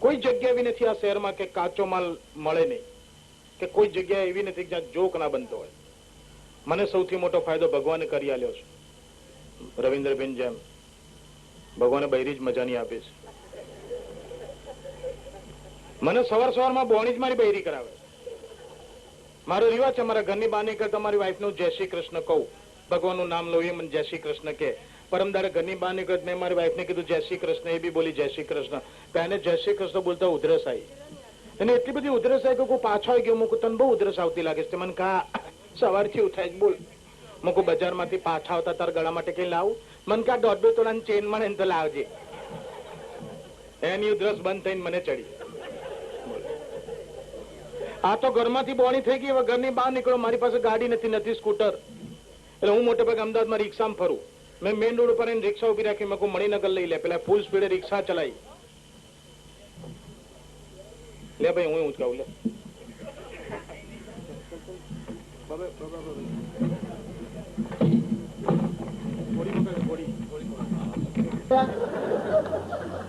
કોઈ જગ્યા એવી નથી આ શહેરમાં કે કાચો માલ મળે નહીં, કે કોઈ જગ્યા એવી નથી જ્યાં જોક ના બનતો હોય. મને સૌથી મોટો ફાયદો ભગવાને કરી આલ્યો છે. રવિન્દ્રબેન જેમ ભગવાને બૈરી જ મજાની આપી છે. મને સવારમાં બોણી જ મારી બૈરી કરાવે. મારો રિવાજ છે, મારા ઘરની બહાર નીકળતા મારી વાઈફનું જય શ્રી કૃષ્ણ કહું. ભગવાનનું નામ લઉં એ મને જય શ્રી કૃષ્ણ કે. પરમદારે ઘરની બહાર નીકળત મેં મારી વાઈફને કીધું જય શ્રી કૃષ્ણ, એ બી બોલી જય શ્રી કૃષ્ણ. એને જય શ્રી કૃષ્ણ બોલતા ઉધરસ આવી. એને એટલી બધી ઉધરસ આવી કે કોઈ પાછો આવી ગયો. મૂકું તને બહુ ઉધરસ આવતી લાગે છે. મને કહા સવારથી ઉઠાય બોલ. મૂકું બજારમાંથી પાછા આવતા તાર ગળા માટે કઈ લાવું? મને કહા 1.5 તોલાની ચેન મળે ને તો લાવજે. એની ઉધરસ બંધ થઈને મને ચડી. આ તો ઘરમાંથી બોણી થઈ ગઈ. હવે ઘરની બહાર નીકળો, મારી પાસે ગાડી નથી સ્કૂટર. એટલે હું મોટે ભાગે અમદાવાદમાં રિક્ષામાં ફરું. મેં મેઇન રોડ ઉપર રિક્ષા ઉભી રાખી. મેં કોઈ મણિનગર લઈ લે. પેલા ફૂલ સ્પીડે રિક્ષા ચલાવી. લે ભાઈ હું ઉચકાવું લે.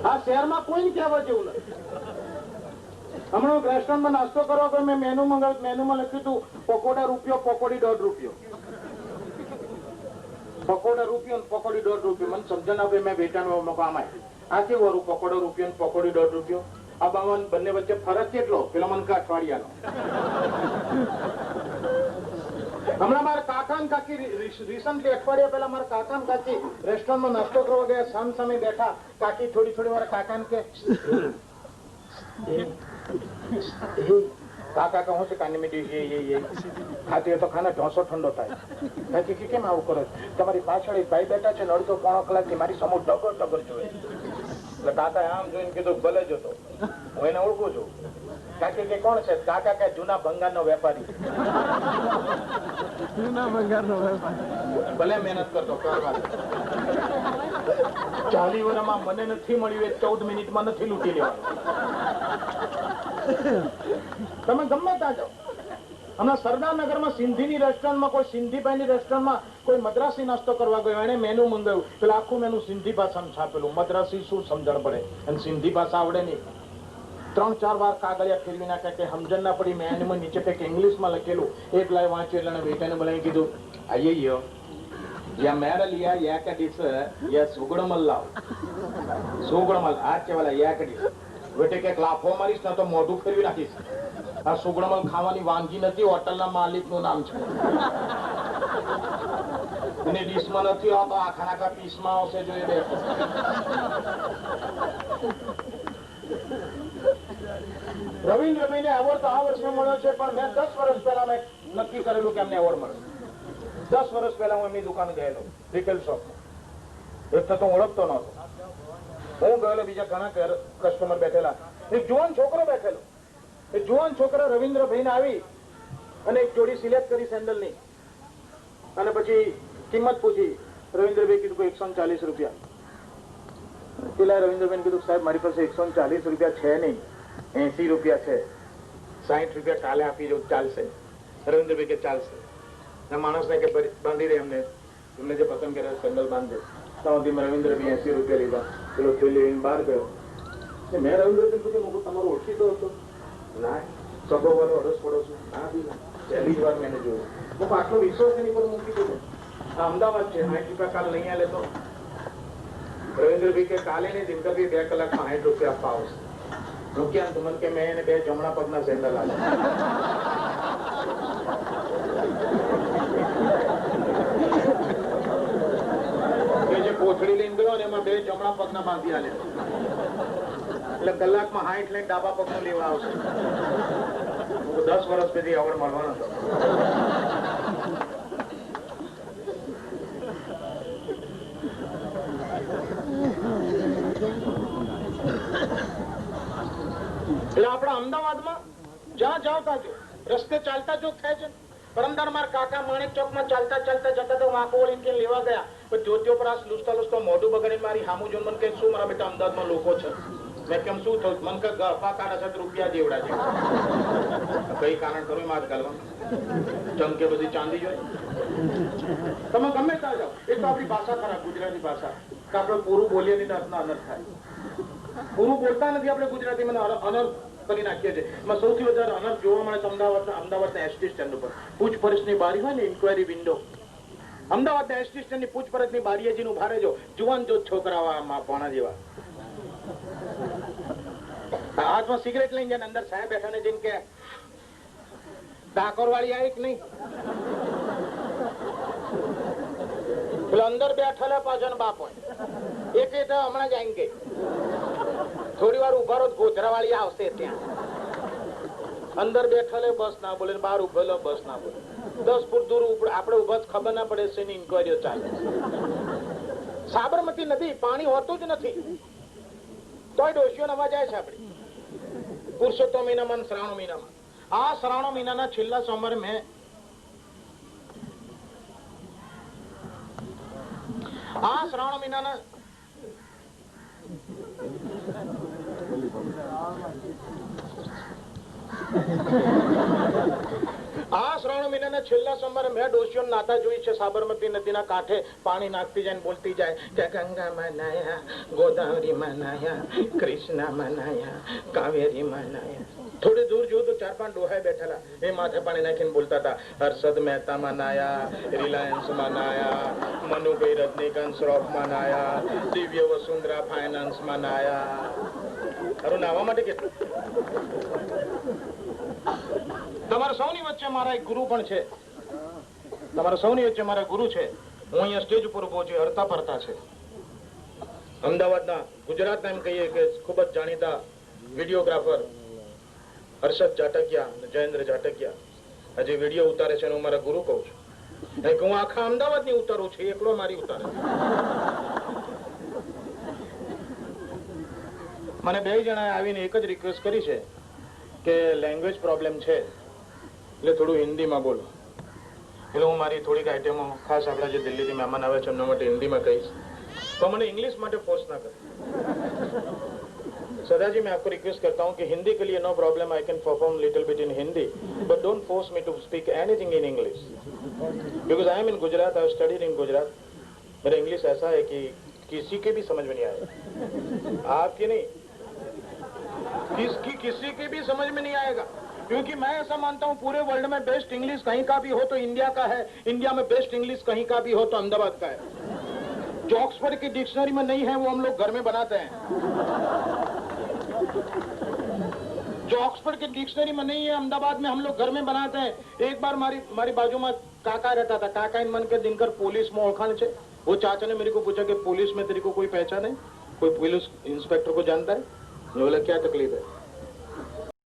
આ શહેરમાં કોઈ કહેવા જેવું નથી. હમણાં રેસ્ટોરન્ટમાં નાસ્તો કરવા ગયો, મેં મેનુ મંગાવ્યું. મેનુમાં લખ્યું હતું પકોડા રૂપિયો, પકોડી 1.5 રૂપિયો. પકોડા રૂપિયો, પકોડી 1.5 રૂપિયો. મને સમજણ આપે. મેં વેચાણ આમાં આ કેવું વાળું પકોડો રૂપિયો, પકોડી 1.5 રૂપિયો. આ બાવન બંને વચ્ચે ફરક કેટલો? પેલો મને અઠવાડિયાનો. હમણાં મારા કાકા ને કાકી રિસન્ટલી અઠવાડિયા પહેલા મારા કાકા ને કાકી રેસ્ટોરન્ટમાં નાસ્તો કરવા ગયા. સામ સામે બેઠા. કાકી થોડી મારા કાકા ને કે કાકા કહું છું કાની મીઠી ये ખાતી તો ખાને ઢોસો ઠંડો થાય. કાકી કે કેમ આવું કરો? તમારી પાછળ એક ભાઈ બેઠા છે, અડધો પોણો કલાકથી મારી સમો ડગર ડગર જોવે. એટલે કાકા આમ જોઈને કીધું ભલે જ હતો, હું એને ઓળખું છું. કાકી કે કોણ છે? કાકા કે જૂના ભંગારનો વેપારી. જૂના ભંગારનો વેપારી. ભલે મહેનત કરતો કરવા 40 વર્ષમાં મને નથી મળ્યું એ 14 મિનિટમાં નથી લૂંટી લેવાનું. તમે ગમે ત્યાં જાઓ. હમણાં સરદારનગરમાં સિંધીની રેસ્ટોરન્ટમાં કોઈ સિંધીભાઈની રેસ્ટોરન્ટમાં કોઈ મદ્રાસી નાસ્તો કરવા ગયો, એને મેનુ મંગાવ્યું, પેલા આખું મેનુ સિંધી ભાષામાં છાપેલું. મદ્રાસી શું સમજણ પડે, અને સિંધી ભાષા આવડે નહીં. 3-4 વાર કાગળિયા ફેરવી નાખ્યા કે સમજણ ના પડી. મેનુમાં નીચે કંઈક ઇંગ્લિશમાં લખેલું, એક લાય વાંચ્યું એટલે વેટાને બોલાવી કીધું, આઈએ या मेरा लिया या का डिश या सुगड़मल लाओ. सुगड़मल आज के वाला या का डिश बेटे के लाफो मारीश ना तो मोઢું ફેરવી નાખીશ. આ સુગડમલ ખાવાની વાનગી નથી, હોટલના માલિકનું નામ છે. અને ડીશમાં નથી આવતો, આખાના કા પીસમાં આવશે. જોઈએ બેઠો રવિન્દ્રભાઈને એવોર્ડ તો આ વર્ષે મળ્યો છે, પણ મેં 10 વર્ષ પહેલા મેં નક્કી કરેલું કે એમને એવોર્ડ મળે. 10 વર્ષ પહેલા હું એમની દુકાન ગયેલો, રિટેલ શોપમાં. એક તો હું ઓળખતો નહોતો. હું ગયેલો, બીજા ઘણા કસ્ટમર બેઠેલા. એક જુવાન છોકરો બેઠેલો. એ જુવાન છોકરો રવિન્દ્રભાઈને આવી અને એક જોડી સિલેક્ટ કરી સેન્ડલની, અને પછી કિંમત પૂછી. રવિન્દ્રભાઈ કીધું 140 રૂપિયા. પેલા રવિન્દ્રભાઈ કીધું, સાહેબ મારી પાસે 140 રૂપિયા છે નહીં, 80 રૂપિયા છે. 60 રૂપિયા કાલે આપી દઉં, ચાલશે? રવિન્દ્રભાઈ કે ચાલશે. માણસને કે બાંધી દે, એમને જે પસંદ કરે સેન્ડલ બાંધે. ત્યાંથી રવિન્દ્રભાઈ 80 રૂપિયા લીધા. પેલો થેલી લઈને બહાર ગયો. મેં રવિન્દ્રભાઈ પૂછ્યું, તમારો ઓળખીતો હતો? ના, સગો વાળો અડસ પડો છું. ના બી ના, પહેલી જ વાર મેં જોયું. હું આટલો વિશ્વાસ એની પર મૂકી દીધો. આ અમદાવાદ છે, 60 રૂપિયા કાલ નહીં આલે તો? રવિન્દ્રભાઈ કે કાલે નહીં, દિનકરભાઈ 2 કલાકમાં 60 રૂપિયા આપવા આવશે. રૂપિયા તો મને કે મેં એને 2 જમણા પગના સેન્ડલ આપ્યા. કોથળી લઈને ગયો ને એમાં 2 જમણા પગના બાંધી આલે. એટલે કલાકમાં 60 લઈને ડાબા પગનું લેવા આવશે. 10 વર્ષ પછી આવડ મળવાનો હતો. એટલે આપણા અમદાવાદમાં જ્યાં જાઓ ત્યાં જો રસ્તે ચાલતા જો થાય છે. પરમદાર મારા કાકા માણેક ચોકમાં ચાલતા ચાલતા જતા તો વાંકો વળીને લેવા ગયા. જ્યોતિઓ પર લૂસતા લૂસતા મોઢું બગાડી મારી સામું જોઈને મને કે શું મારા બેટા અમદાવાદમાં લોકો છે? મેં કેમ શું થયું? મને કે ગફા કાઢા છે રૂપિયા જેવડા છે. કઈ કારણ કરું માર ગાલવા ચમકે બધી ચાંદી જોઈએ. તમે ગમે ત્યાં જાઓ, એક તો આપણી ભાષા ખરાબ, ગુજરાતી ભાષા કે આપણે પૂરું બોલીએ નહીં તો અનર્થ થાય. પૂરું બોલતા નથી આપણે ગુજરાતીમાં, અનર્થ કરી નાખીએ છીએ. એમાં સૌથી વધારે અનર્થ જોવા મળે છે અમદાવાદના એસટી સ્ટેન્ડ ઉપર. પૂછપરછની બારી હોય ને, ઇન્ક્વાયરી વિન્ડો. અમદાવાદના એસટી સ્ટેન્ડની પૂછપરછની બારીએ જઈને ઉભા રહેજો, જુવાન જો છોકરા પોણા જેવા હાથમાં સિગરેટ લઈને જાય, અંદર સાહેબ બેઠા ને જેમ કે ડાકોર વાળી આવી કે નહીં? પેલા અંદર બેઠેલા પાછળ બાપ હોય, એક હમણાં જ આવી ગઈ. થોડી વાર ઉભા રહો, ગોધરા વાળી આવશે. ત્યાં અંદર બેઠેલે બસ ના બોલે, બહાર ઉભેલો બસ ના બોલે. 10 ફૂટ દૂર આપણે ઉભા ખબર ના પડે છે. ઇન્કવાયરીઓ ચાલે. સાબરમતી નદી પાણી હોતું જ નથી, તોય ડોશીઓનો અવાજ આવે છે આપડી. પુરુષોત્તમ મહિનામાં, શ્રાવણ મહિનામાં. આ શ્રાવણ મહિનાના છેલ્લા સોમવારે મેં શ્રાવણ મહિનાના છેલ્લા સોમવારે મેં ડોશીઓ નાતા જોઈ છે. સાબરમતી નદીના કાંઠે પાણી નાખતી જાય, બોલતી જાય કે ગંગામાં નાયા, ગોદાવરીમાં નાયા, કૃષ્ણામાં નાયા, કાવેરીમાં નાયા. થોડી દૂર જોયું તો 4-5 ડોહાઈ બેઠેલા, એ માથે પાણી નાખીને બોલતા હતા, હર્ષદ મહેતામાં નાયા, રિલાયન્સમાં નાયા, મનુભાઈ રજનીકાંત શ્રોફમાં નાયા, દિવ્ય વસુંધરા ફાઇનાન્સમાં નાયા. તારું નાવા માટે કેટલું? તમારા સૌની વચ્ચે મારા એક ગુરુ પણ છે. તમારા સૌની વચ્ચે મારા ગુરુ છે. હું અહીંયા સ્ટેજ ઉપર ઉભો છું, હરતા ફરતા છે. અમદાવાદના, ગુજરાતના એમ કહીએ કે ખૂબ જ જાણીતા વિડીયોગ્રાફર હર્ષદ જાટકિયા અને જયેન્દ્ર જાટકિયા આ જે વિડીયો ઉતારે છે એને હું મારા ગુરુ કહું છું. નહીં કે હું આખા અમદાવાદની ઉતારું છું, એકલો મારી ઉતારે. મને બે જણાએ આવીને એક જ રિક્વેસ્ટ કરી છે કે લેંગ્વેજ પ્રોબ્લેમ છે એટલે થોડું હિન્દીમાં બોલો. એટલે હું મારી થોડીક આઈટમો ખાસ આપણા જે દિલ્હીથી મહેમાન આવે છે એમના માટે હિન્દીમાં કહીશ, तो मैंने इंग्लिश માટે फोर्स ना कर. सदा जी मैं आपको रिक्वेस्ट करता हूँ कि हिंदी के लिए no problem, I can perform little bit in Hindi, but don't force me to speak anything in English, because I am in Gujarat, I have studied in Gujarat. मेरा इंग्लिश ऐसा है कि किसी के भी समझ में नहीं आएगा, आपकी नहीं, किसी के भी समझ में नहीं आएगा. क्योंकि मैं ऐसा मानता हूँ पूरे वर्ल्ड में बेस्ट इंग्लिश कहीं का भी हो तो इंडिया का है, इंडिया में बेस्ट इंग्लिश कहीं का भी हो तो अहमदाबाद का है. जो ऑक्सफोर्ड की डिक्शनरी में नहीं है वो हम लोग घर में बनाते हैं. जो ऑक्सफोर्ड की डिक्शनरी में नहीं है अहमदाबाद में हम लोग घर में बनाते हैं. एक बार मारी बाजू में काका रहता था, काका इन मन के दिनकर पुलिस में ओळखाण छे. वो चाचा ने मेरे को पूछा कि पुलिस में तेरे को कोई पहचान है, कोई पुलिस इंस्पेक्टर को जानता है? मैं बोला क्या तकलीफ है?